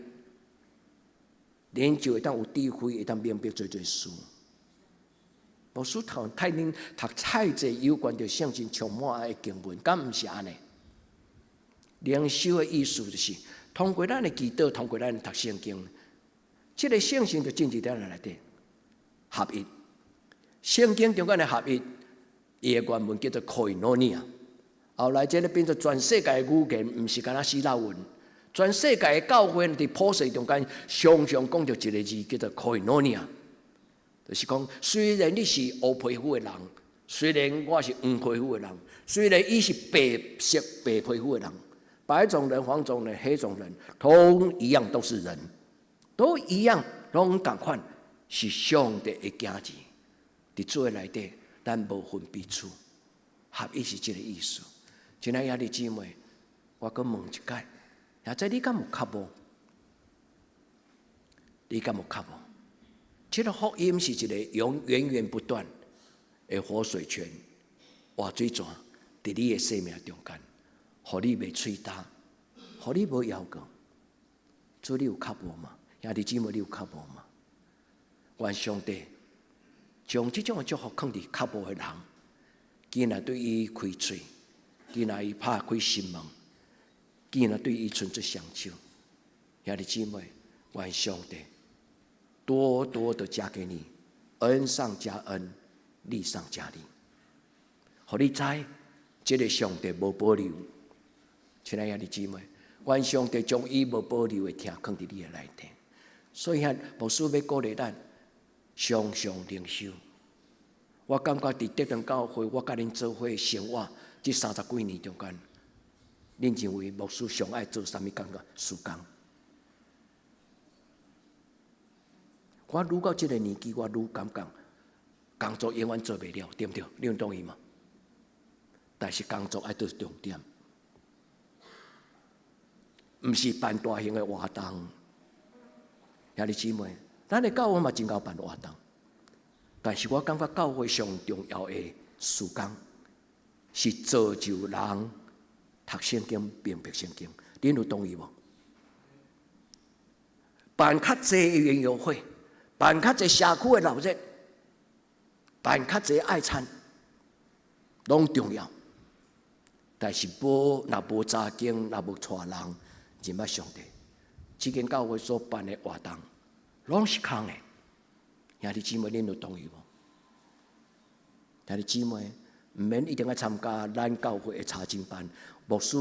恁就会当有智慧，会当明白做事。牧师头太恁读太济有关着圣神充满的经文，敢毋是安尼？灵修的意思就是通过咱的祈祷，通过咱的读圣经，这个圣神就进入咱内底合一。圣经中间的合一，伊的原文叫做 koinonia。后来这个变做全世界的语言，毋是干那希腊文。全世界的教会伫普世中间，常常讲着一个字，叫做 koinonia。就是讲，虽然你是黑皮肤的人，虽然我是黄皮肤的人，虽然伊是白皮肤的人，白种人、黄种人、黑种人，同一样都是人，都一样，拢同款，是上帝的囝子。伫主的内底，咱无分彼此，合一是这个意思。亲爱兄弟姊妹，我阁问一解，现在你敢有渴无？你敢有渴无？这个福音是一个源源不断的活水泉、活水泉，伫你的生命中间，互你袂喙焦，互你无枵过。主，你有渴无嘛？兄弟姊妹，你有渴无嘛？愿上帝将这种的祝福放伫渴无的人，既然对伊开嘴，既然伊拍开心门，既然对伊伸出双手，兄弟姊妹，愿上帝多多的加给你，恩上加恩，利上加利，互你知这个上帝无保留。亲爱兄弟姊妹，愿上帝将伊无保留的听放伫你的内底。所以牧师要鼓励咱常常灵修。我感觉伫德堂教会，我甲恁做伙生活这30几年中间，恁认为牧师上爱做啥物工作？事工。我愈到这个年纪，我愈感觉工作永远做袂了，对不对？你有同意吗？但是工作爱做重点，毋是办大型的活动。兄弟姊妹，咱的教会嘛真够办活动，但是我感觉教会上重要的事工是造就人读圣经、明白圣经。恁有同意无？办较济的研友会，办较济社区的闹热，办较济爱餐，拢重要。但是若无查经，若无带人认捌上帝，这间教会所办的活动，拢是空的。兄弟姊妹，恁有同意无？兄弟姊妹，毋免一定要参加咱教会的查经班，牧师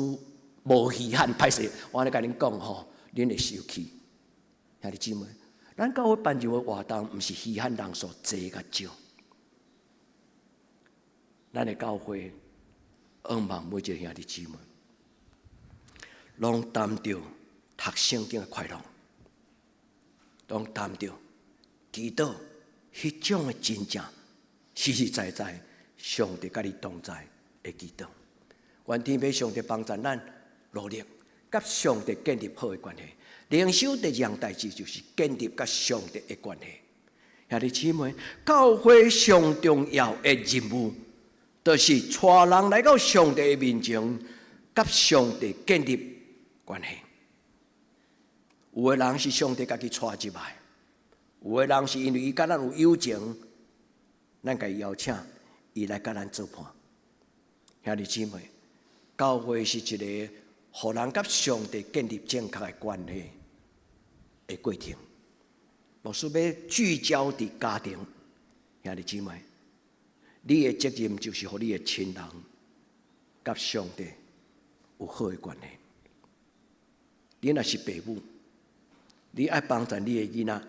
无稀罕歹势，我咧甲恁讲吼，恁会生气。兄弟姊妹，咱教会办任何活动，毋是稀罕人数济甲少。咱的教会，盼望每一个兄弟姊妹，拢谈着读圣经的快乐，拢谈着祈祷迄种的真正实实在在，上帝甲你同在的祈祷。愿天父上帝帮助咱努力，甲上帝建立好的关系。灵修第二样代志就是建立甲上帝的关系。兄弟姊妹，教会上重要的任务，就是带人来到上帝的面前，甲上帝建立关系。有的人是上帝家己带入来，有的人是因为伊甲咱有友情，咱甲伊邀请伊来甲咱做伴。兄弟姊妹，教会是一个互人甲上帝建立正确的关系的过程。牧师要聚焦伫家庭，兄弟姊妹，你的责任就是互你的亲人甲上帝有好的关系。你若是父母，你爱帮助你的囡仔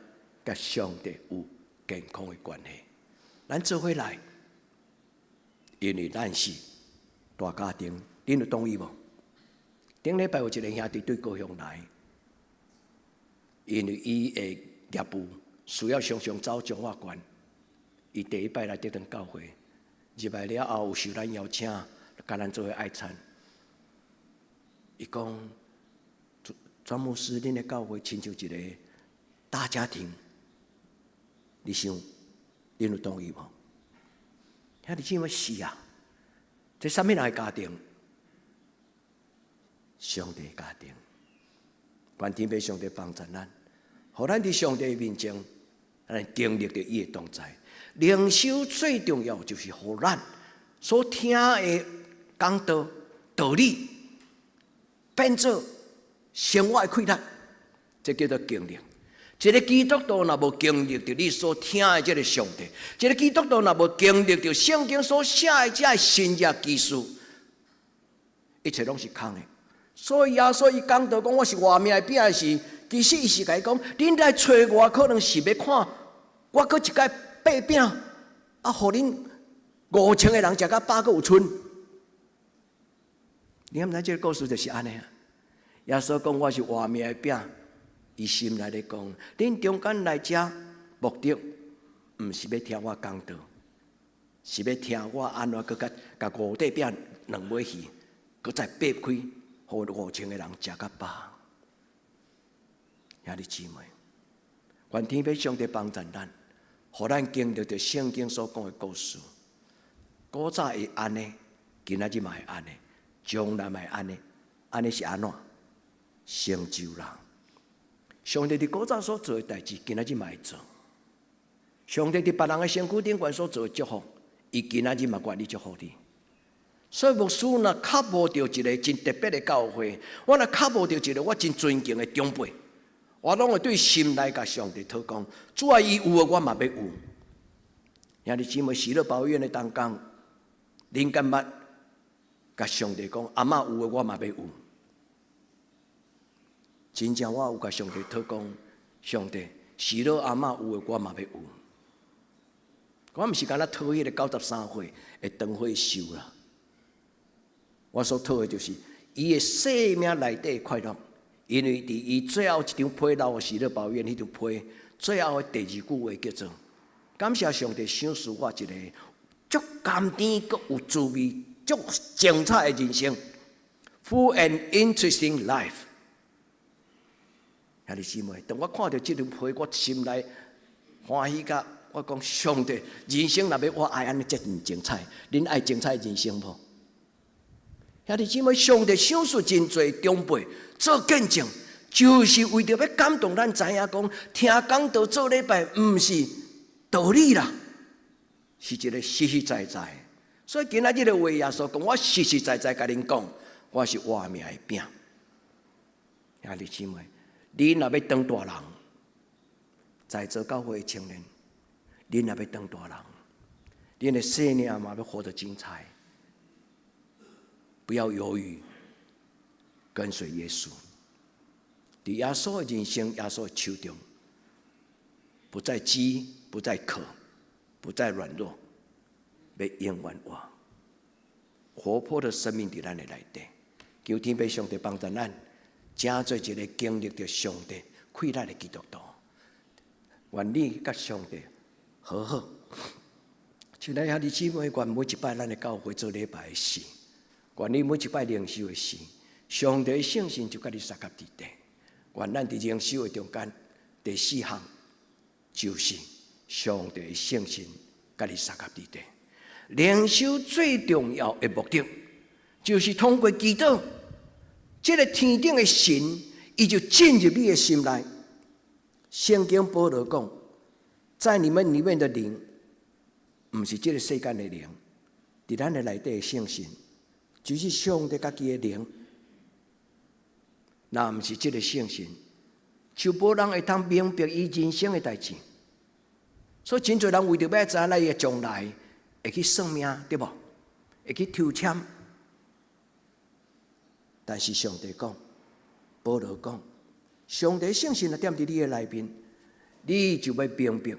甲上帝有健康的关系。咱做伙来，因为咱是大家庭，恁有同意无？顶礼拜有一个兄弟对高雄来，因为伊的业务需要常常走彰化县，伊第一摆来德堂教会，入来了后有受咱邀请，甲咱做伙爱餐。伊讲，庄牧师，恁的教会亲像一个大家庭，你想，恁有同意无？兄弟姊妹是啊，这什么人的家庭？上帝的家庭。愿天父上帝帮助咱，互咱伫上帝的面前，咱经历着伊的同在。灵修最重要就是互咱所听的讲道道理，变做生活的快乐，这叫做经历。一个基督徒若无经历着你所听的这个上帝，一个基督徒若无经历着圣经所写的这个新约基础，一切拢是空的。所以耶稣伊讲到讲我是活命的饼是，其实伊是甲伊讲，恁来找我，可能是要看我搁一摆八饼，啊，互恁5000个人食到饱，搁有剩。你敢知这个故事就是安尼啊？耶稣讲我是活命的饼。伊心内咧讲，恁中间来遮目的，毋是要听我讲道，是要听我安怎佮甲5块饼2尾鱼，佮再掰开，互5000个人食到饱。兄弟姊妹，愿天父上帝帮助咱，互咱经历着圣经所讲的故事。古早会安尼，今仔日嘛会安尼，将来嘛会安尼，安尼是安怎？成就啦！上帝伫古早所做的代志，今仔日嘛会做。上帝伫别人的身躯顶悬所做的祝福，伊今仔日嘛愿意祝福你。所以牧师若较无着一个真特别的教会，我若较无着一个我真尊敬的长辈，我拢会对心内甲上帝祷告，主啊，伊有的我嘛要有。兄弟姊妹，喜乐保院的当讲，恁敢捌甲上帝讲，阿嬷有的我嘛要有。真正我有甲上帝祷告，上帝，喜乐阿嬷有的我嘛要有。我毋是干那讨迄个93岁的长岁寿啦，我所讨的就是伊的生命内底的快乐，因为伫伊最后一张批留的喜乐保院迄张批，最后的第2句话叫做：感谢上帝赏赐我一个足甘甜、阁有滋味、足精彩的人生 ，full and interesting life。兄弟姊妹，当我看到这张批，我心内欢喜甲我讲：上帝，人生若要我爱安尼遮尔精彩，恁爱精彩的人生无？兄弟姊妹，上帝赏赐真侪长辈做见证，就是为着要感动咱知影讲，听讲道做礼拜，毋是道理啦，是一个实实在在。所以今仔日的话，耶稣讲，我实实在在甲恁讲，我是活命的饼。兄弟姊妹。你若要当大人，在座教会的青年，你若要当大人，你的生命嘛要活得精彩，不要犹豫，跟随耶稣。伫耶稣的人生，耶稣的手中，不再饥，不再渴，不再软弱，要永远活泼的生命伫咱的内底。求天父上帝帮助咱。真做一个经历着上帝快乐的基督徒，愿你甲上帝和好。像咱兄弟姊妹，愿每一摆咱的教会做礼拜的事，愿你每一摆灵修的事，上帝的圣神就甲你撒甲伫地。愿咱伫灵修的中间，第4项就是上帝的圣神甲你撒甲伫地。灵修最重要的目的，就是通过祈祷。这个天顶的神，伊就进入你的心内。圣经保罗讲，在你们里面的灵，不是这个世间的灵，在咱的内底的圣神，就是上帝家己的灵。那不是这个圣神，就无人会通明白伊人生的代志。所以真侪人为着要知影咱的将来，会去算命，对无？会去抽签。但是上帝讲，保罗讲，上帝圣神啊踮伫你的内面，你就要明白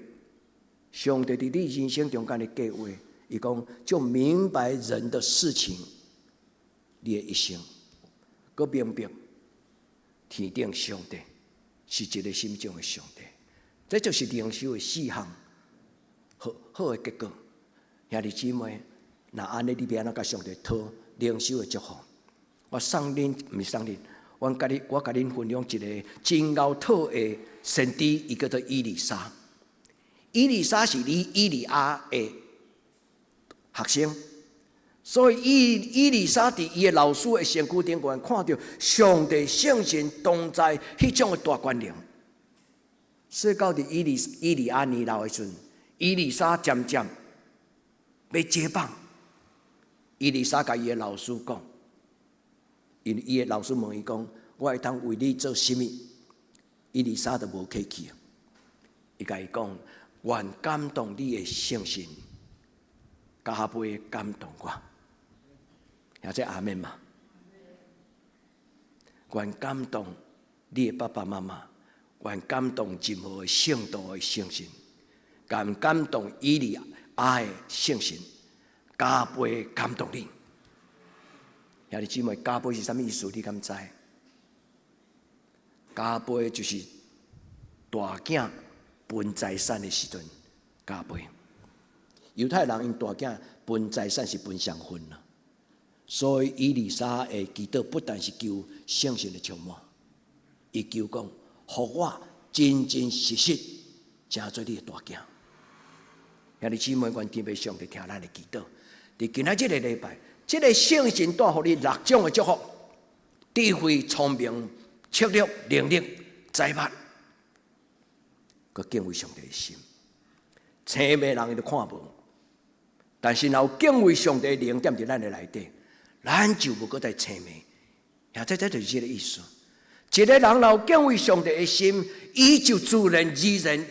上帝伫你人生中间的计划。伊讲，就明白人的事情，你的一生，佮明白天顶上帝是一个心中的上帝。这就是灵修的4项好的结果。兄弟姊妹，那安尼你要安怎甲上帝讨灵修的祝福？我送恁，毋是送恁，我甲恁分享一个真熬讨的先知，伊叫做以利沙。以利沙是以利亚的学生。所以以利沙伫伊的老师的身躯顶悬，看到上帝圣神同在迄种的大权能。所以到伫以利亚年老的时阵，以利沙渐渐要接棒。以利沙甲伊的老师讲，伊的老师问伊讲：“我会当为你做甚物？”以利沙就无客气，伊甲伊讲：“愿感动你的圣神，加倍感动我。”也即阿门嘛。愿感动你的爸爸妈妈，愿感动任何圣道的圣神，愿感动以利亚的圣神，加倍感动你。兄弟姊妹，加倍是啥物意思？你敢知？加倍就是大囝分财产的时阵，加倍。犹太人因大囝分财产是分双份啦。所以以利沙的祈祷不但是求圣神的充满，伊求讲，互我真真实实成做你的大囝。兄弟姊妹，愿天父上帝听咱的祈祷。伫今仔这个礼拜，这个圣神带予你6种的祝福：智慧、聪明、策略、能力、财物，佮敬畏上帝的心。青眉人伊都看无，但是若有敬畏上帝的灵点伫咱的内底。咱就无搁再青眉，这就是这个意思。一个人若有敬畏上帝的心，伊就自然而然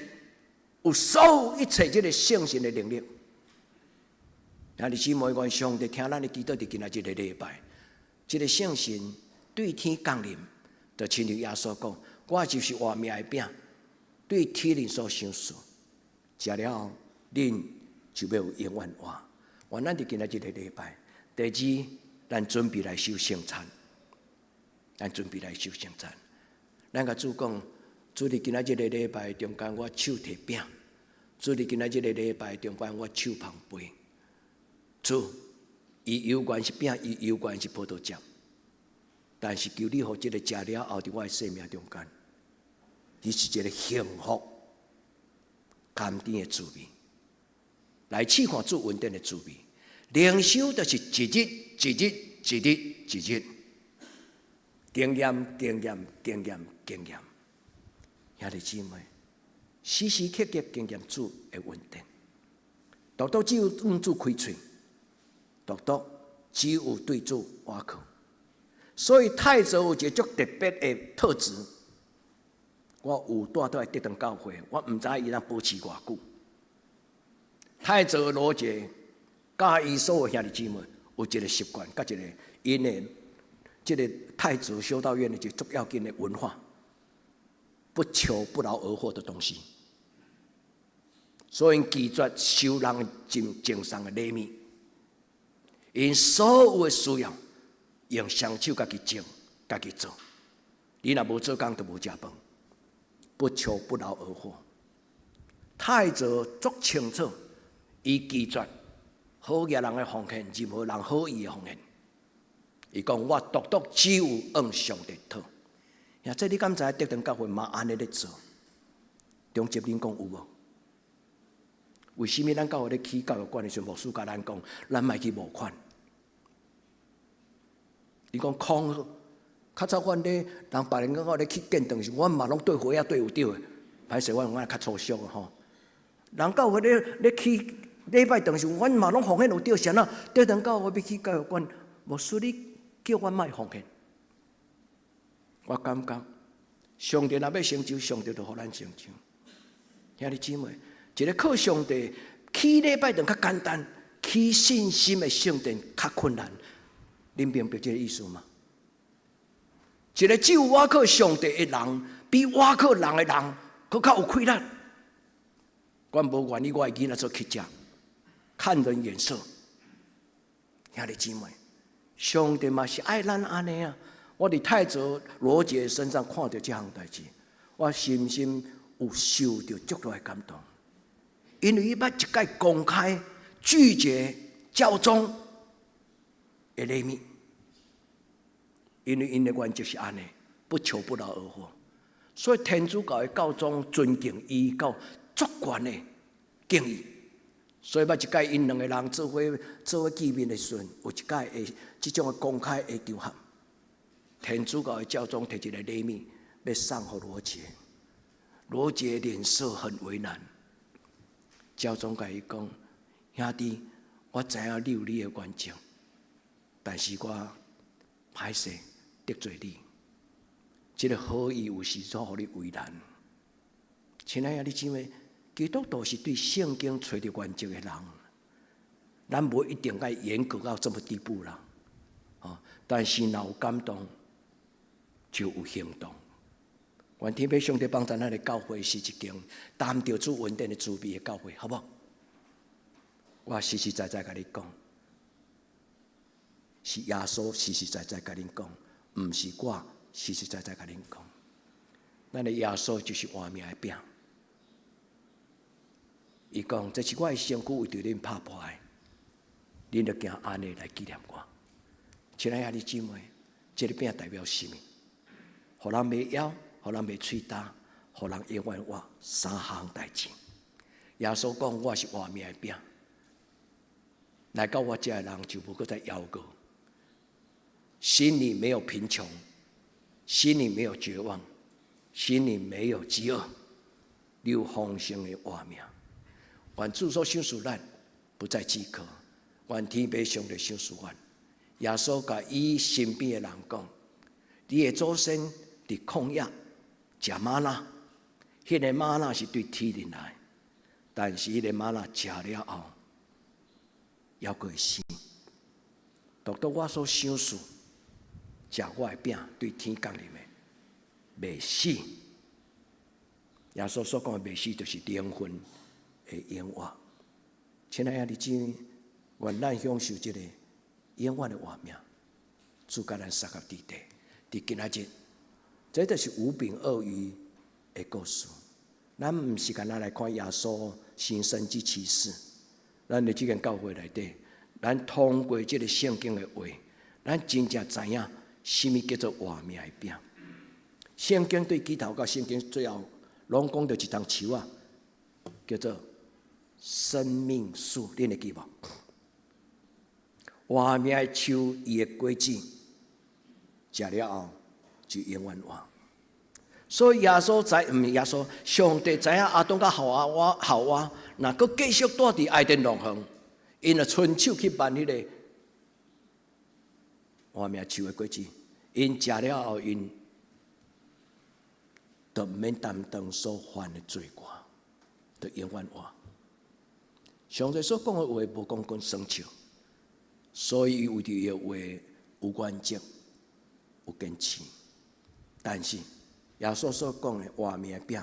有所有一切这个圣神的能力。兄弟姊妹，愿上帝听咱的祈祷，伫今仔这个礼拜，这个圣神对天降临，就亲像耶稣讲：“我就是活命的饼，对天人所相属，食了恁就要有永远活。”愿咱伫今仔这个礼拜，第二。咱准备来守圣餐，咱准备来守圣餐。咱甲主讲，主伫今仔日个礼拜中间，我手摕饼；主伫今仔日个礼拜中间，我手捧杯。主，伊有关是饼，伊有关是葡萄汁，但是求你，互这个食了后，伫我的生命中间，伊是一个幸福、甘甜的滋味。来试看主稳定的滋味。灵修就是一日一日一日一日，经验经验经验经验，兄弟姊妹，时时刻刻经验主的稳定。独独只有向主开嘴，独独只有对主倚靠。所以太祖有一个足特别的特质，我有带到德堂教会，我唔知伊能保持偌久。太祖的罗杰。甲伊所有兄弟姊妹有一个习惯，甲一个因的这个太子修道院的一个足要紧的文化，不求不劳而获的东西。所以拒绝收人赠送的礼物，因所有的需要用双手家己种、家己做。你若无做工，就无食饭，不求不劳而获。太子足清楚，伊拒绝。好业人的奉献，任何人好意的奉献。伊讲我独独只有向上帝讨。呀，这你敢知？德堂教会嘛安尼咧做？中接恁讲有无？为什么咱教会咧起教育馆的时候，牧师甲咱讲，咱莫去募款？你讲空好，较早阮咧，人别人讲我咧去建堂时，阮嘛拢对花啊对有对的，歹势我较粗俗吼。人教会咧起。礼拜堂时，阮嘛拢奉献有对神啊！德堂教会要去教育馆，牧师你叫阮莫奉献。我感觉上帝若要成就，上帝就互咱成就。兄弟姊妹，一个靠上帝起礼拜堂较简单，起信心的圣殿较困难。恁明白这个意思吗？一个只有倚靠上帝的人，比倚靠人的人佫较有困难。阮无愿意我的囡仔做乞食。看人眼色，兄弟姊妹，上帝嘛是爱咱安尼啊！我伫太子罗杰身上看到这项代志，我深深有受到足大的感动，因为伊捌一概公开拒绝教宗的礼物，因为因的原则是安尼，不求不劳而获，所以天主教的教宗尊敬伊到足悬的敬意。所以捌一届因两个人做伙见面的时阵，有一届会即种的公开的场合，天主教的教宗摕一个礼物要送给罗杰，罗杰脸色很为难。教宗甲伊讲：兄弟，我知影你有你的原则，但是我歹势得罪你。这个好意有时做互你为难。亲爱的弟兄姊妹，基督徒是对圣经找到原则的人，咱无一定要严格到这么地步啦。但是若有感动，就有行动。愿天父上帝帮助咱的教会是一间担着主稳定的慈悲的教会，好不好？我实实在在甲你讲，是耶稣实实在在甲恁讲，毋是我实实在在甲恁讲。咱的耶稣就是活命的饼。伊讲：这是我的身躯为着恁拍破的，恁着行安尼来纪念我。亲爱的弟兄姊妹，这个饼代表什么？互人袂枵，互人袂喙焦，互人永远活三项代志。耶稣讲：我是活命的饼，来到我这的人就无搁再枵过，心里没有贫穷，心里没有绝望，心里没有饥饿，你有丰盛的活命。愿主所赏赐咱，不再饥渴；愿天父上帝赏赐阮。耶稣甲伊身边的人讲：你的祖先伫旷野食玛纳，迄个玛纳是对天而来，但是迄个玛纳食了后，还佫会死。独独我所赏赐，食我的饼，对天降临的，袂死。耶稣所讲的袂死，就是灵魂的永活。亲爱的弟兄，愿咱享受这个永远的活命，主甲咱撒到地底。伫今仔日，这就是五饼二鱼的故事。咱毋是干那来看耶稣行神迹奇事，咱伫这间教会内底，咱通过这个圣经的话，咱真正知影什么叫做活命的饼。圣经对起头到圣经最后，拢讲到一丛树啊，叫做生命树，恁会记无？活命的树，伊的果子食了后就永远活。所以耶稣知，唔是耶稣，上帝知影亚当甲夏娃，若佫继续住伫爱甸龙园，因就伸手去挽迄个活命树的果子，因食了后，因就毋免担当所犯的罪过，就永远活。上帝所讲的话无讲过生笑，所以伊为着伊的话有原则、有坚持。但是耶稣所讲的活命饼，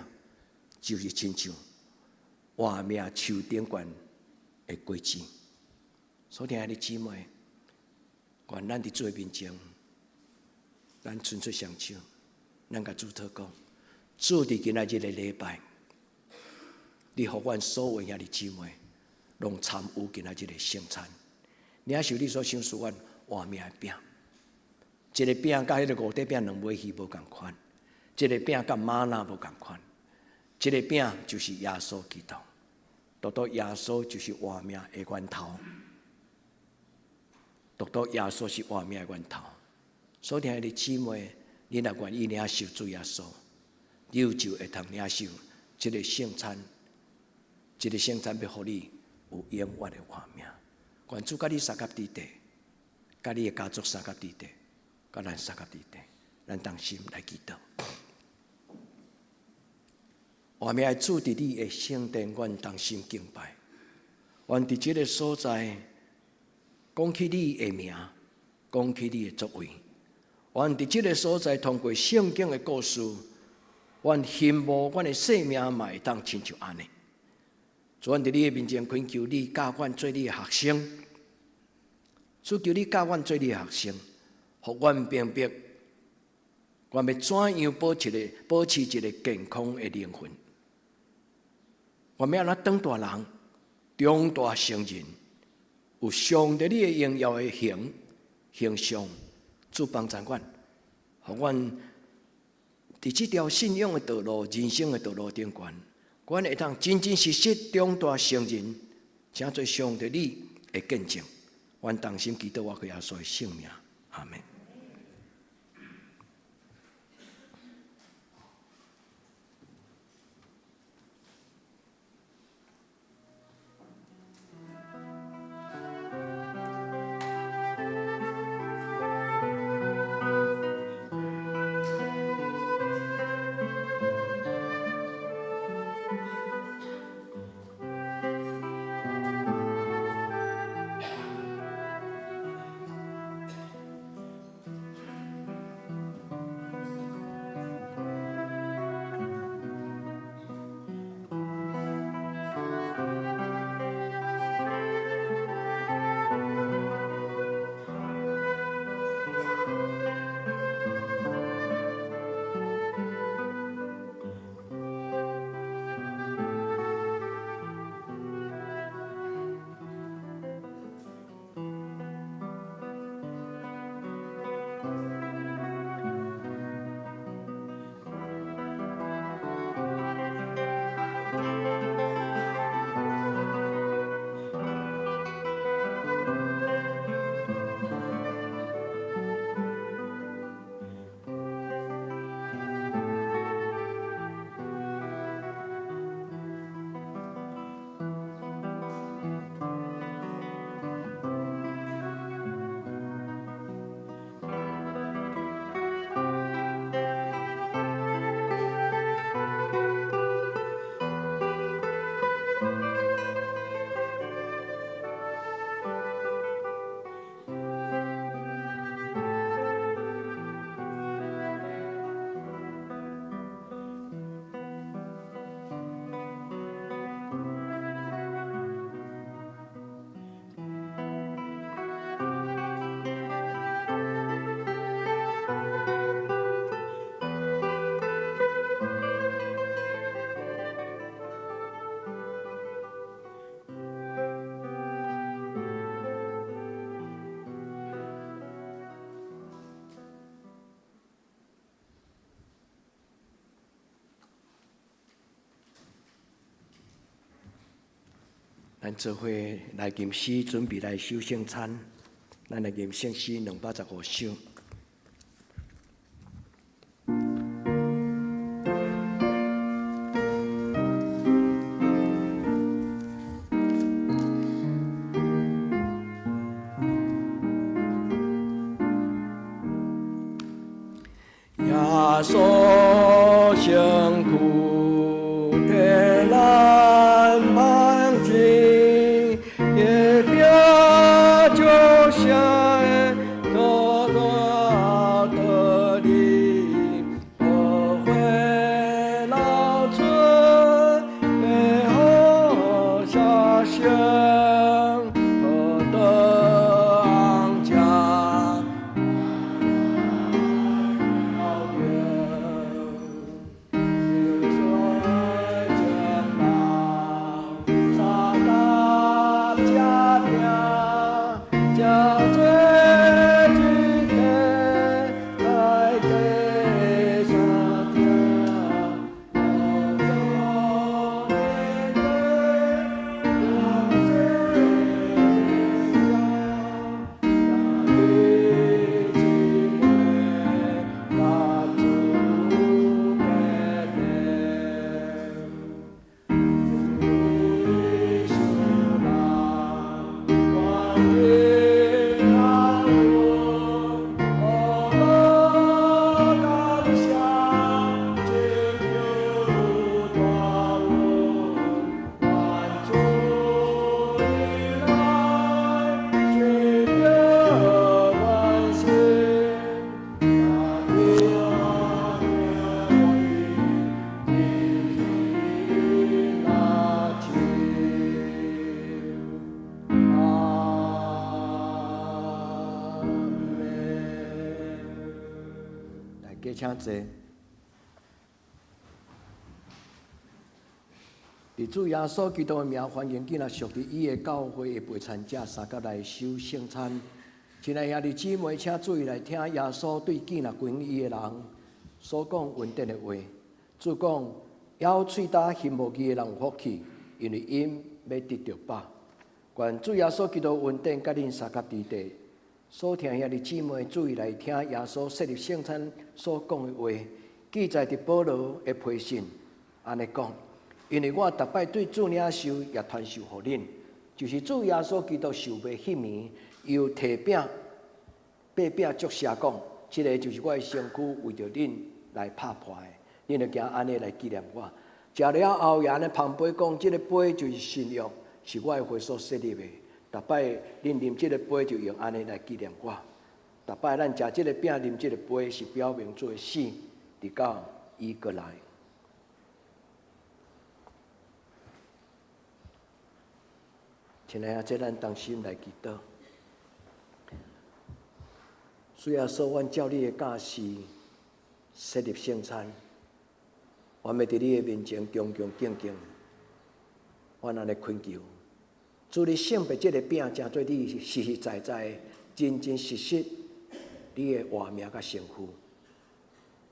就是亲像活命树顶悬的果子。所以亲爱的姊妹，愿咱伫主的面前，咱伸出双手，咱甲主祷讲：主伫今仔日的礼拜，你互阮所有兄弟姊妹，拢参与今仔日的圣餐。领受你所赏赐阮活命的饼，一个饼甲迄个五块饼两尾鱼无共款，一个饼甲玛纳无共款，一个饼就是耶稣基督，独独耶稣就是活命的源头，独独耶稣是活命的源头。所以亲爱的姊妹，你若愿意领受主耶稣，你就会通领受这个圣餐，这个圣餐要互你有永远的活命。愿主甲你撒到地底，甲你的家族撒到地底，甲咱撒到地底，咱同心来祈祷。活命的主伫你的圣殿，阮同心敬拜。愿伫这个所在，讲起你的名，讲起你的作为。愿伫这个所在，通过圣经的故事，愿羡慕阮的生命嘛会当亲像安尼。主，阮伫你的面前恳求你教阮做你的学生，主求你教阮做你的学生，互阮明白，阮要怎样保持一个健康的灵魂。我们要安怎当大人、长大成人，有上帝你的荣耀的形象，主帮助阮，互阮伫这条信仰的道路、人生的道路顶悬，阮会当真真实实长大成人，请做上帝你的见证。愿同心祈祷我耶稣的圣名，阿门。咱做伙来吟诗，准备来守圣餐。咱来吟圣诗215首。耶稣辛苦替咱万尽，也表救下的多多的力，不会老存背后下乡，不得昂家。请坐。伫主耶稣基督的名，欢迎今仔属于伊的教会的陪参者三甲来守圣餐。亲爱兄弟姊妹，请注意来听耶稣对今仔归伊的人所讲稳定的话。主讲：咬喙焦、翕无义的人有福气，因为因要得到饱。愿主耶稣基督恩典甲恁三甲之地，所听兄弟姊妹注意来听耶稣设立圣餐所讲的话，记载伫保罗的批信，安尼讲。因为我逐摆对主领受也传授互恁，就是主耶稣基督受卖迄暝，又摕饼，八饼祝谢讲，即个就是我的身躯，为着恁来拍破的，恁就行安尼来纪念我。食了后，也安尼旁杯讲，即个杯就是新约，是我的血所设立的。逐摆恁啉即个杯，就用安尼来纪念我。逐摆咱食即个饼，啉即个杯，是表明主的死，直到伊过来。亲爱啊，这咱当心来祈祷。虽然说，阮照你的教示设立圣餐，阮要伫你的面前恭恭敬敬，阮安尼恳求。主你圣别这个饼，诚做你实实在在、真真实实你的活命甲身躯。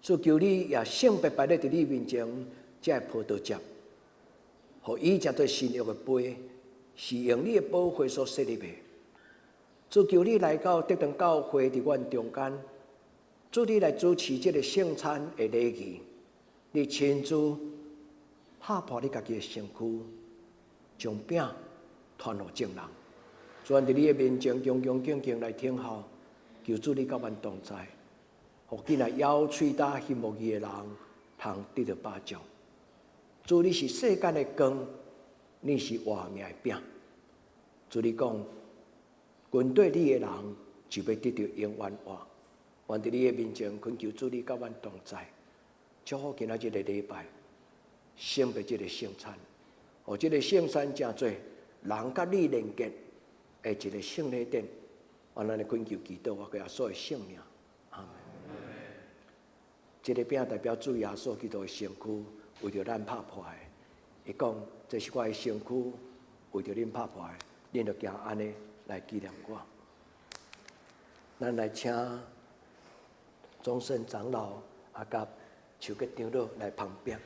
主求你也圣别摆咧伫你面前，这葡萄汁，互伊诚做新约的杯，是用你的宝血所设立的。主求你来到德堂教会伫阮中间，主你来主持这个圣餐的礼仪，你亲自拍破你家己的身躯，将饼传互众人。主阮伫你的面前恭恭敬敬来听候，求主你甲阮同在，互今仔枵喙焦翕目鱼的人，通得到饱足。主你是世间的光，你是活命的饼。主你讲，跟对你的人就要得到永远活。阮伫你的面前恳求主你甲阮同在，祝福今仔日的礼拜，圣别这个圣餐，互这个圣餐诚做人甲你连结的一个圣礼典。阮安尼恳求祈祷，我给耶稣的圣名，阿门。这个饼代表主耶稣基督的身躯，为着咱拍破的。伊讲，这是我的身躯，为着恁拍破的，恁就行安尼来纪念我。咱来请终身长老甲邱吉长老来旁边。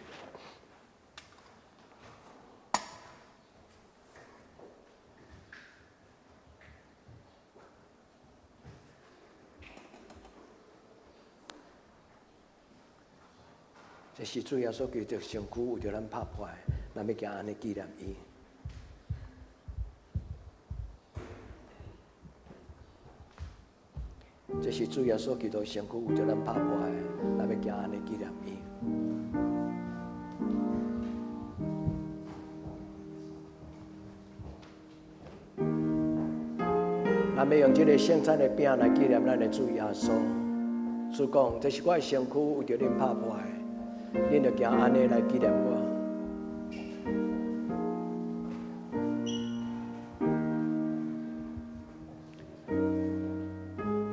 这是主耶稣基督身躯为着咱拍破的，咱要行安尼纪念伊。这是主耶稣基督身躯为着咱拍破的，咱要行安尼纪念伊。咱要用这个圣餐的饼来纪念咱的主耶稣。主讲，这是我的身躯为着恁拍破的，恁就行安尼来纪念我。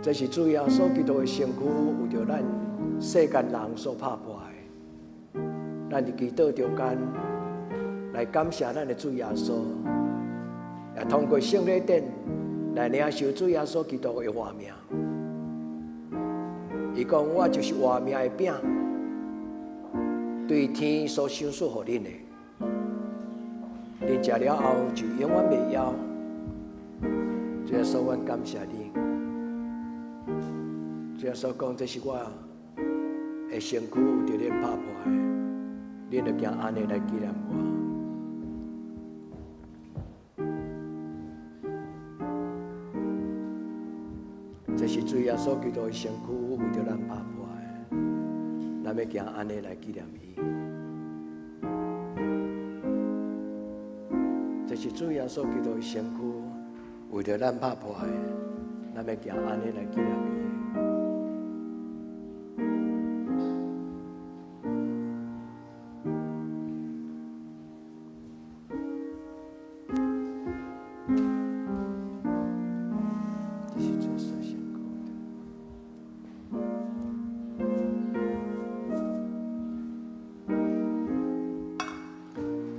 这是主耶稣基督的身躯，为着咱世间人所拍破的。咱伫祈祷中间来感谢咱的主耶稣，也通过圣礼典来领受主耶稣基督的活命。伊讲：“我就是活命的饼，对天所赏赐予恁的，恁食了后就永远袂枵。”主耶稣，我感谢你。主耶稣讲：“这是我的身躯，为着恁拍破的，恁就行安尼来纪念我。”这是主耶稣基督的身躯，为着咱拍破的，咱要行安尼来纪念伊。这是主耶稣基督的身躯，为着咱拍破的，咱要行安尼来纪念伊。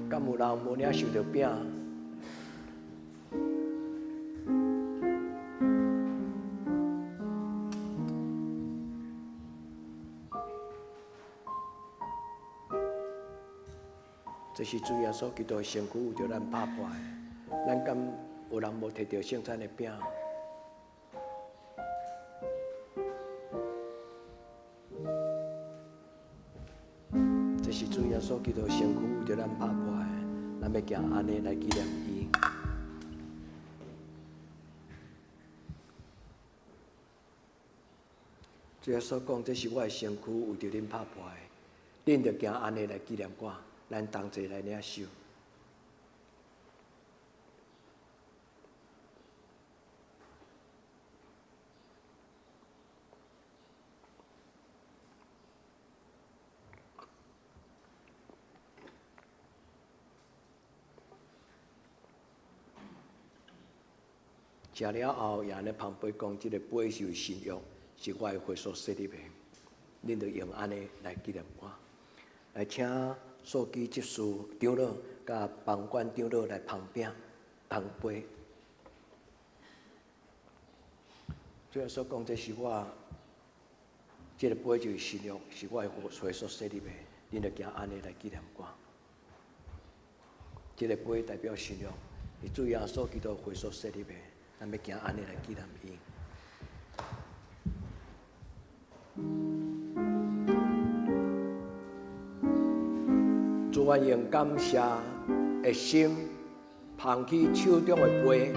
敢有人无领受到饼？这是主耶稣基督的身躯，为着咱拍破的。咱敢有人无摕到圣餐的饼。这是主耶稣基督身躯为着咱打破的，咱要行安尼来纪念伊。主耶稣讲，这是我的身躯为着恁打破的，恁着行安尼来纪念我，咱同齐来领受。食了后，也安尼旁边讲，即个杯是新约，是我的血所设立的。恁着用安尼来纪念我。来请书记执事长老甲帮管长老来旁饼、旁杯。主要所讲，这是我，即个杯就是新约，是我的血所设立的。恁着行安尼来纪念我。即个杯代表新约，是主耶稣基督血所设立的。咱要行安尼来纪念伊。主愿用感谢的心，捧起手中的杯，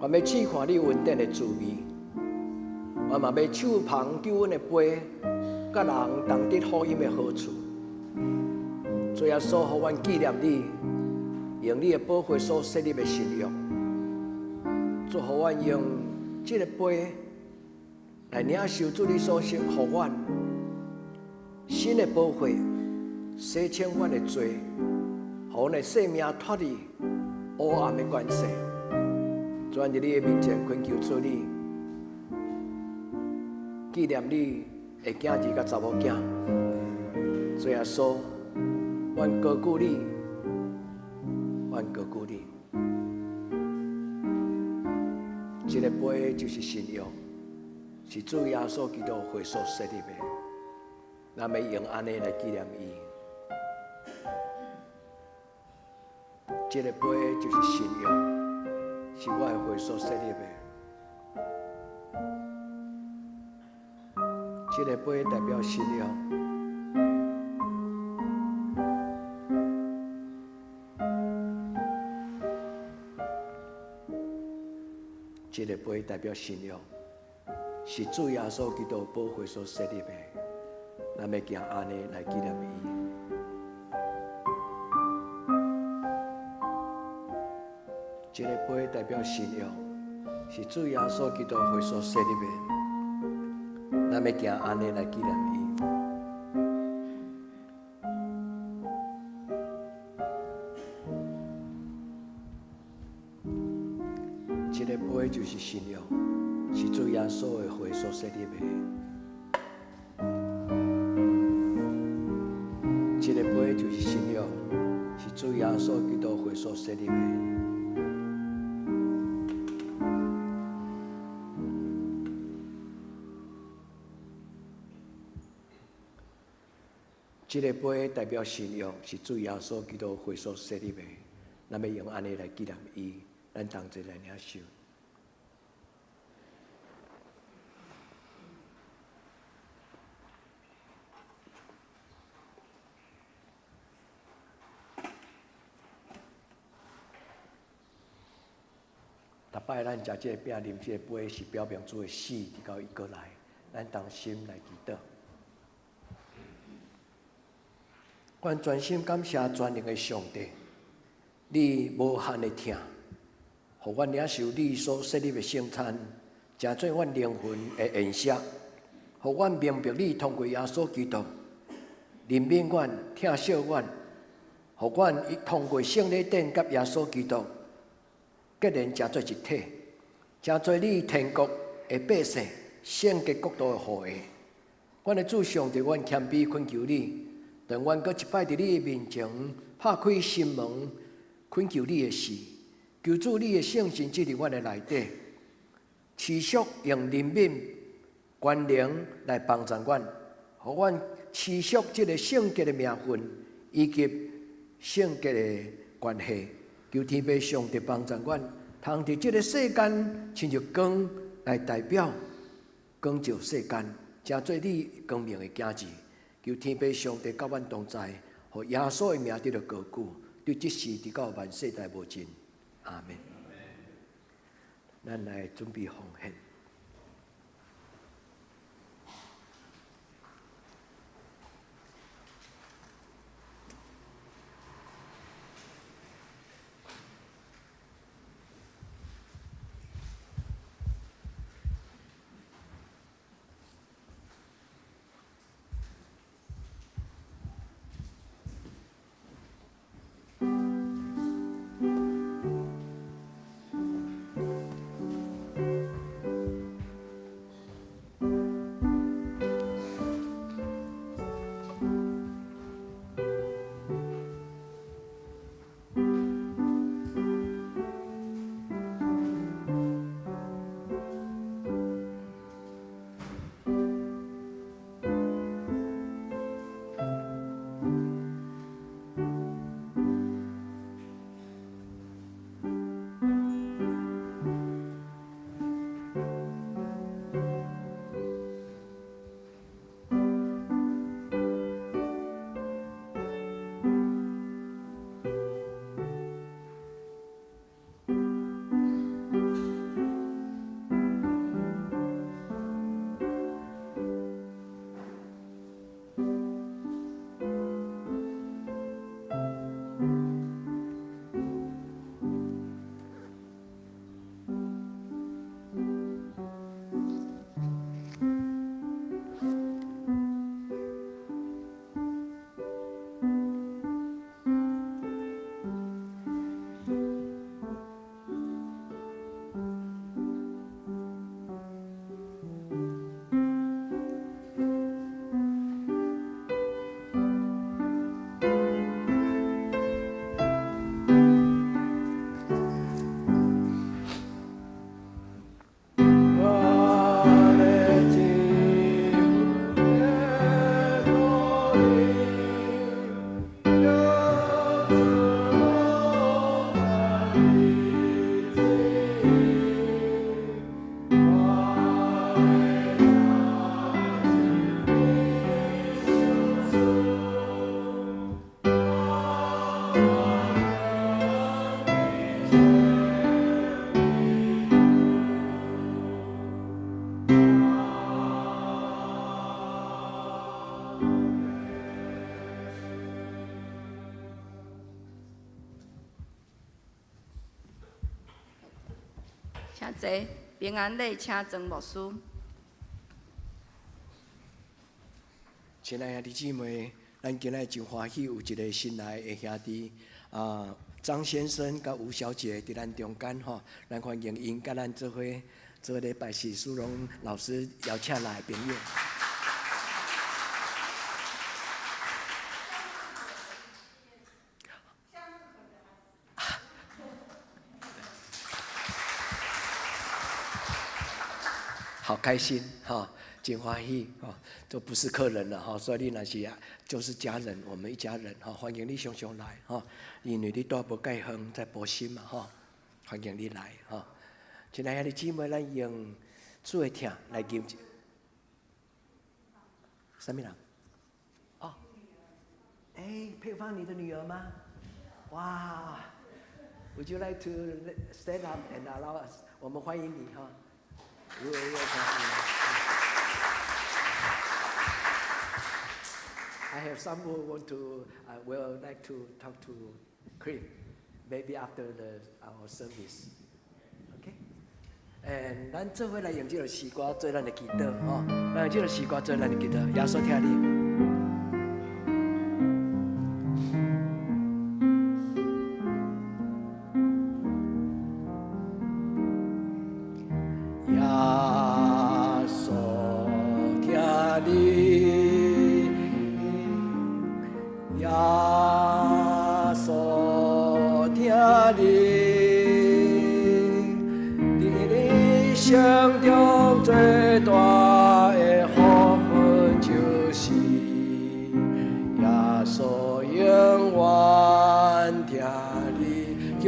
我要试看你稳定的滋味。我嘛要手捧救恩的杯，甲人同得福音的好处。主耶稣，互阮纪念你，用你的宝血所设立的新约。主，互阮用这个杯来领受主你所赐互阮新的宝血，洗清阮的罪，互阮的生命脱离黑暗的关系。主，阮伫你的面前恳求主你，纪念你的囝儿甲查某囝。主耶稣，阮高举你，阮高举你。这个杯就是新约，是主耶稣基督血所设立的。咱要用安尼来纪念伊。这个杯就是新约，是我的血所设立的。这个杯代表新约。这个杯代表新约，是主耶稣基督宝血所设立的。咱要行安尼来纪念伊。这个杯代表新约，是主耶稣基督血所设立的。咱要行安尼来纪念伊。这个杯就是新约，是主耶稣的血所设立的。这个杯就是新约，是主耶稣基督血所设立的。这个杯代表新约，是主耶稣基督血所设立的。咱要用安尼来纪念伊。咱同齐来领受。逐摆咱食这个饼、啉这个杯，是表明主的死，直到伊过来。咱同心来祈祷。阮全心感谢全能的上帝，你无限的疼。互阮领受你所设立的圣餐，成做阮灵魂的宴席。互阮明白你通过耶稣基督怜悯阮、疼惜阮，互阮通过圣礼典甲耶稣基督结连成做一体，成做你天国的百姓、圣洁国度的后裔。阮的主上帝，阮谦卑恳求你，让阮搁一摆伫你的面前拍开心门，恳求你的事。求主你的圣神进入阮的内底，持续用怜悯、关灵来帮助阮，互阮持续这个圣洁的名分以及圣洁的关系。求天父上帝帮助阮，通伫即个世间，亲像光来代表光照世间，成做你光明的镜子。求天父上帝甲阮同在，互耶稣的名得到高举，对即时直到万世代无尽。阿门。咱来准备奉献。请坐，平安礼请庄牧师。亲爱的兄弟姊妹，咱今日真欢喜，有一个新来的兄弟张先生甲吴小姐伫咱中间吼，咱欢迎因甲咱做伙礼拜是苏荣老师邀请来的朋友。好开心哈，真欢喜哈，都不是客人了哈，所以你那是就是家人，我们一家人哈，欢迎你常常来哈，因为你住无介远，在博新嘛哈，欢迎你来哈。亲爱的姊妹，咱用做听来敬什么人？哦，佩芳，你的女儿吗？哇 ，Would you like to stand up and allow us？ 我们欢迎你哈。I have some who want to will like to talk to Chris, maybe after our service. Okay? And 咱做伙来用这个诗歌做咱的祈祷吼，咱用这个诗歌做咱的祈祷，耶稣听你。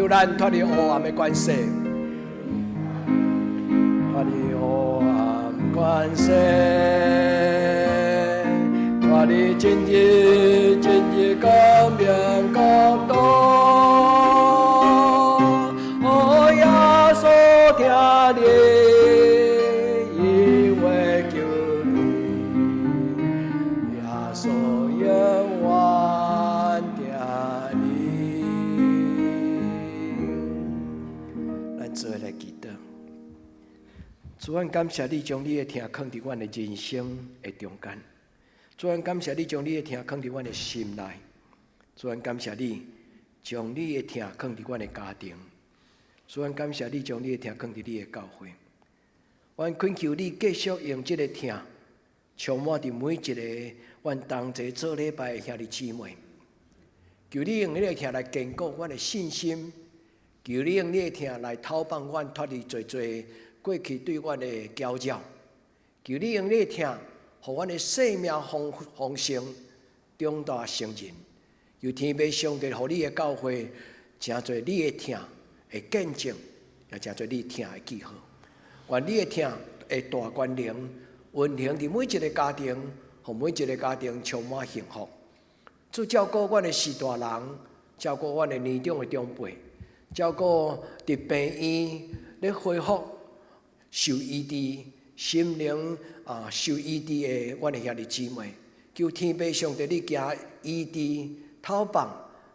求咱脱离黑暗的关系，脱离黑暗关系，脱离真日光明国度。哦，耶稣听你，因为求你，耶稣永远听你。咱做来祈祷。主啊，感谢你将你的听放伫阮的人生的中间。主啊，感谢你将你的听放伫阮的心内。主啊，感谢你将你的听放伫阮的家庭。主啊，感谢你将你的听放伫你的教会。阮恳求你继续用这个听，充满伫每一个阮同齐做礼拜的兄弟姊妹。求你用你的听来坚固阮的信心。求你用你的听来讨帮阮脱离最过去对阮的搅扰。求你用你的听，互阮的生命丰盛，长大成人。由天父上帝，互你的教会，诚侪你的听会见证，也诚侪你听的记号。愿你的听会大关联，运行伫每一个家庭，互每一个家庭充满幸福。主照顾阮的士大人，照顾阮的年长的长辈，照顾伫病院咧恢复受医治、心灵受医治的阮的兄弟姊妹，求天父上帝你加医治、讨帮、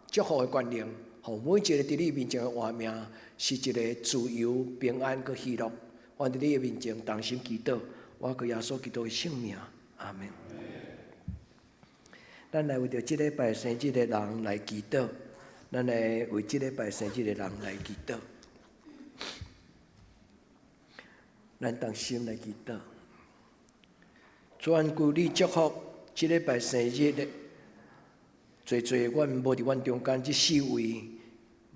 祝福的关联，互每一个伫你面前的活命是一个自由、平安佮喜乐。我伫你的面前同心祈祷，我靠耶稣基督的圣名，阿门。咱来为着即礼拜生日的人来祈祷，咱来为即礼拜生日的人来祈祷。咱同心来祈祷，全求你祝福即礼拜生日的，侪阮无伫阮中间即四位，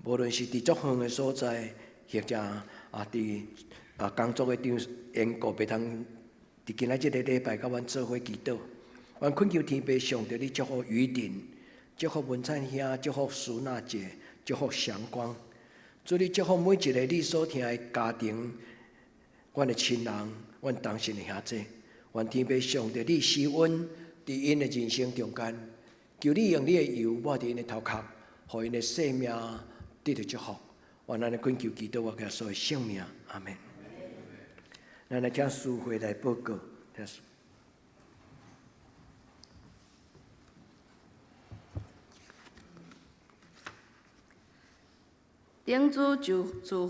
无论是伫足远的所在，或者伫工作的缘故，袂通伫今仔即个礼拜甲阮做伙祈祷。阮恳求天父上帝，你祝福雨婷，祝福文灿兄，祝福苏娜姐，祝福祥光。主，你祝福每一个你所听的家庭，阮的亲人，阮同信的兄弟。愿天父上帝，你施恩伫因的人生中间，求你用你的油抹伫因的头壳，互因的生命得到祝福。愿咱的恳求祈祷我嘅所有圣命，阿门。咱来请师会来报告。顶主聚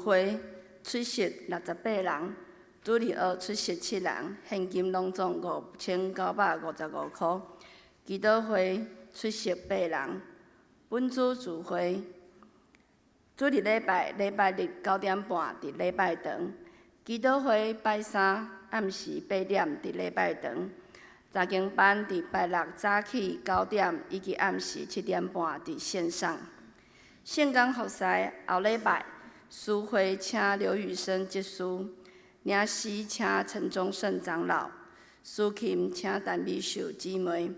会出席68人，主日学出席7人，现金拢总5955块。祈祷会出席8人，本主聚会主日礼拜日9点半伫礼拜堂，祈祷会拜三暗时8点伫礼拜堂，查经班伫拜六早起9点以及暗时7点半伫线上。圣光服侍后礼拜，司会请刘宇生执事，领诗请陈宗胜长老，司琴请陈美秀姊妹，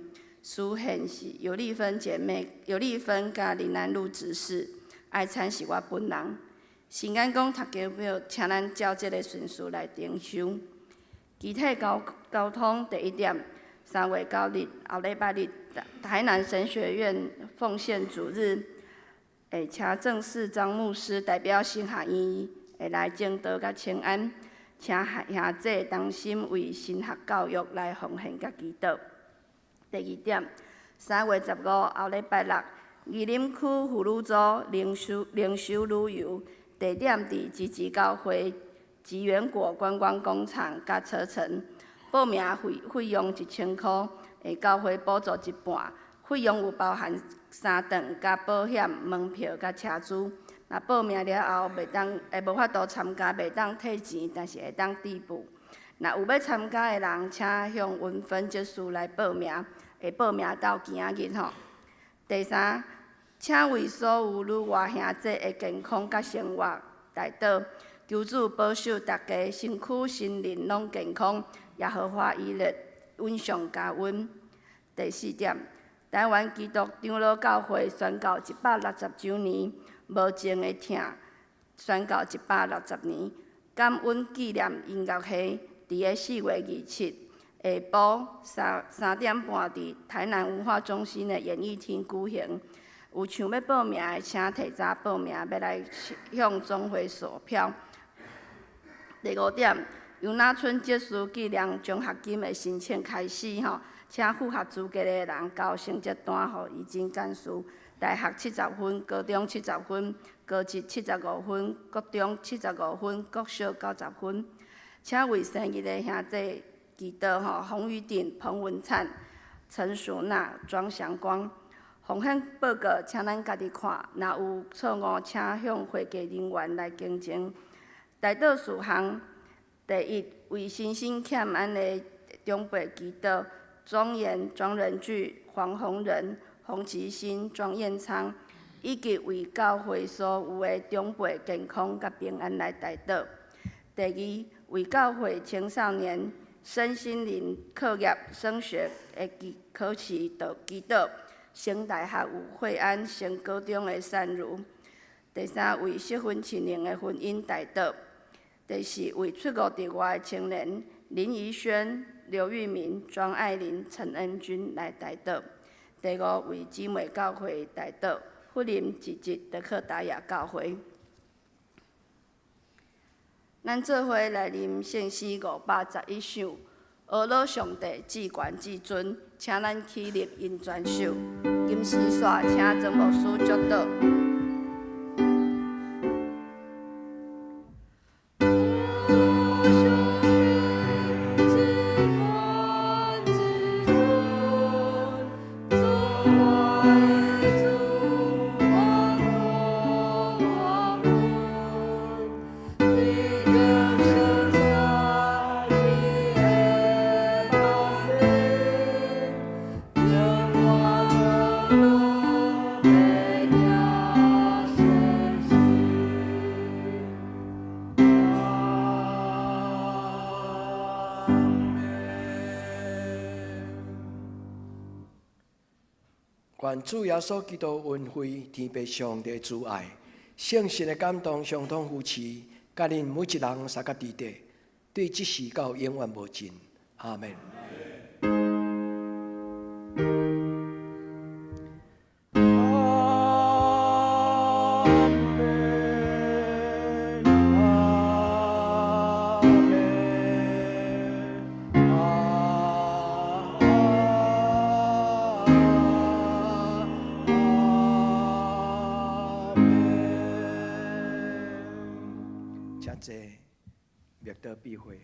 司献是尤丽芬姐妹、尤丽芬甲林南路执事，爱餐是我本人。新安宫读经表，请咱照这个顺序来定修。具体交通第1点，3月9日后礼拜日，台南神学院奉献主日。会请正式张牧师代表新学院会来正道甲请安，请兄弟同心为神学教育来奉献甲祈祷。第2点，3月15后礼拜六，宜林区妇女组灵修旅游，地点伫集集教会吉源果观光工厂甲车城，报名费用1000块，教会补助一半。费用有包含3顿、甲保险、门票、甲车资。若报名了后，无法度参加，袂当退钱，但是会当递补。若有要参加的人，请向文芬执事来报名，会报名到今仔日吼。第3，请为所有女外兄弟的健康甲生活来祷，求主保守大家身躯心灵拢健康，耶和华以日稳上加稳。第4点。台湾基督长老教会宣告160周年，无情的疼宣告160年，感恩纪念音乐会伫个4月27下晡3点半伫台南文化中心的演艺厅举行。有想要报名的，请提早报名，要来向总会索票。第5点，由那春结束纪念奖学金的申请开始请符合资格的人交成绩单予移情干事。大学70分，高中70分，高职75分，国中75分，国小90分。请为生日的兄弟祈祷洪宇鼎、彭文灿、陈淑娜、庄祥光。奉献报告，请咱家己看，若有错误，请向会计人员来更正。大道事项第一，为身心欠安的长辈祈祷，庄严庄仁聚、黄宏仁、洪其新、庄彦昌，以及为教会所有的长辈健康甲平安来代祷。第二，为教会青少年身心灵课业升学的考试祈祷。升大学有惠安，升高中的善如。第三，为适婚亲人的婚姻代祷。第四，为出国伫外的青年林怡轩、刘玉明、庄爱玲、陈恩君来代祷。第五，为姊妹教会代祷，福林自治德克达亚教会。咱做伙来念圣诗511首。阿罗上帝至悬至尊，请咱起立因全首。金丝线，请曾牧师祝祷。愿主耶稣基督恩惠、天父上帝主爱、圣神的感动，相通扶持，甲恁每一人三角地地，对即世到永远无尽。阿门。谢谢，灭得避讳。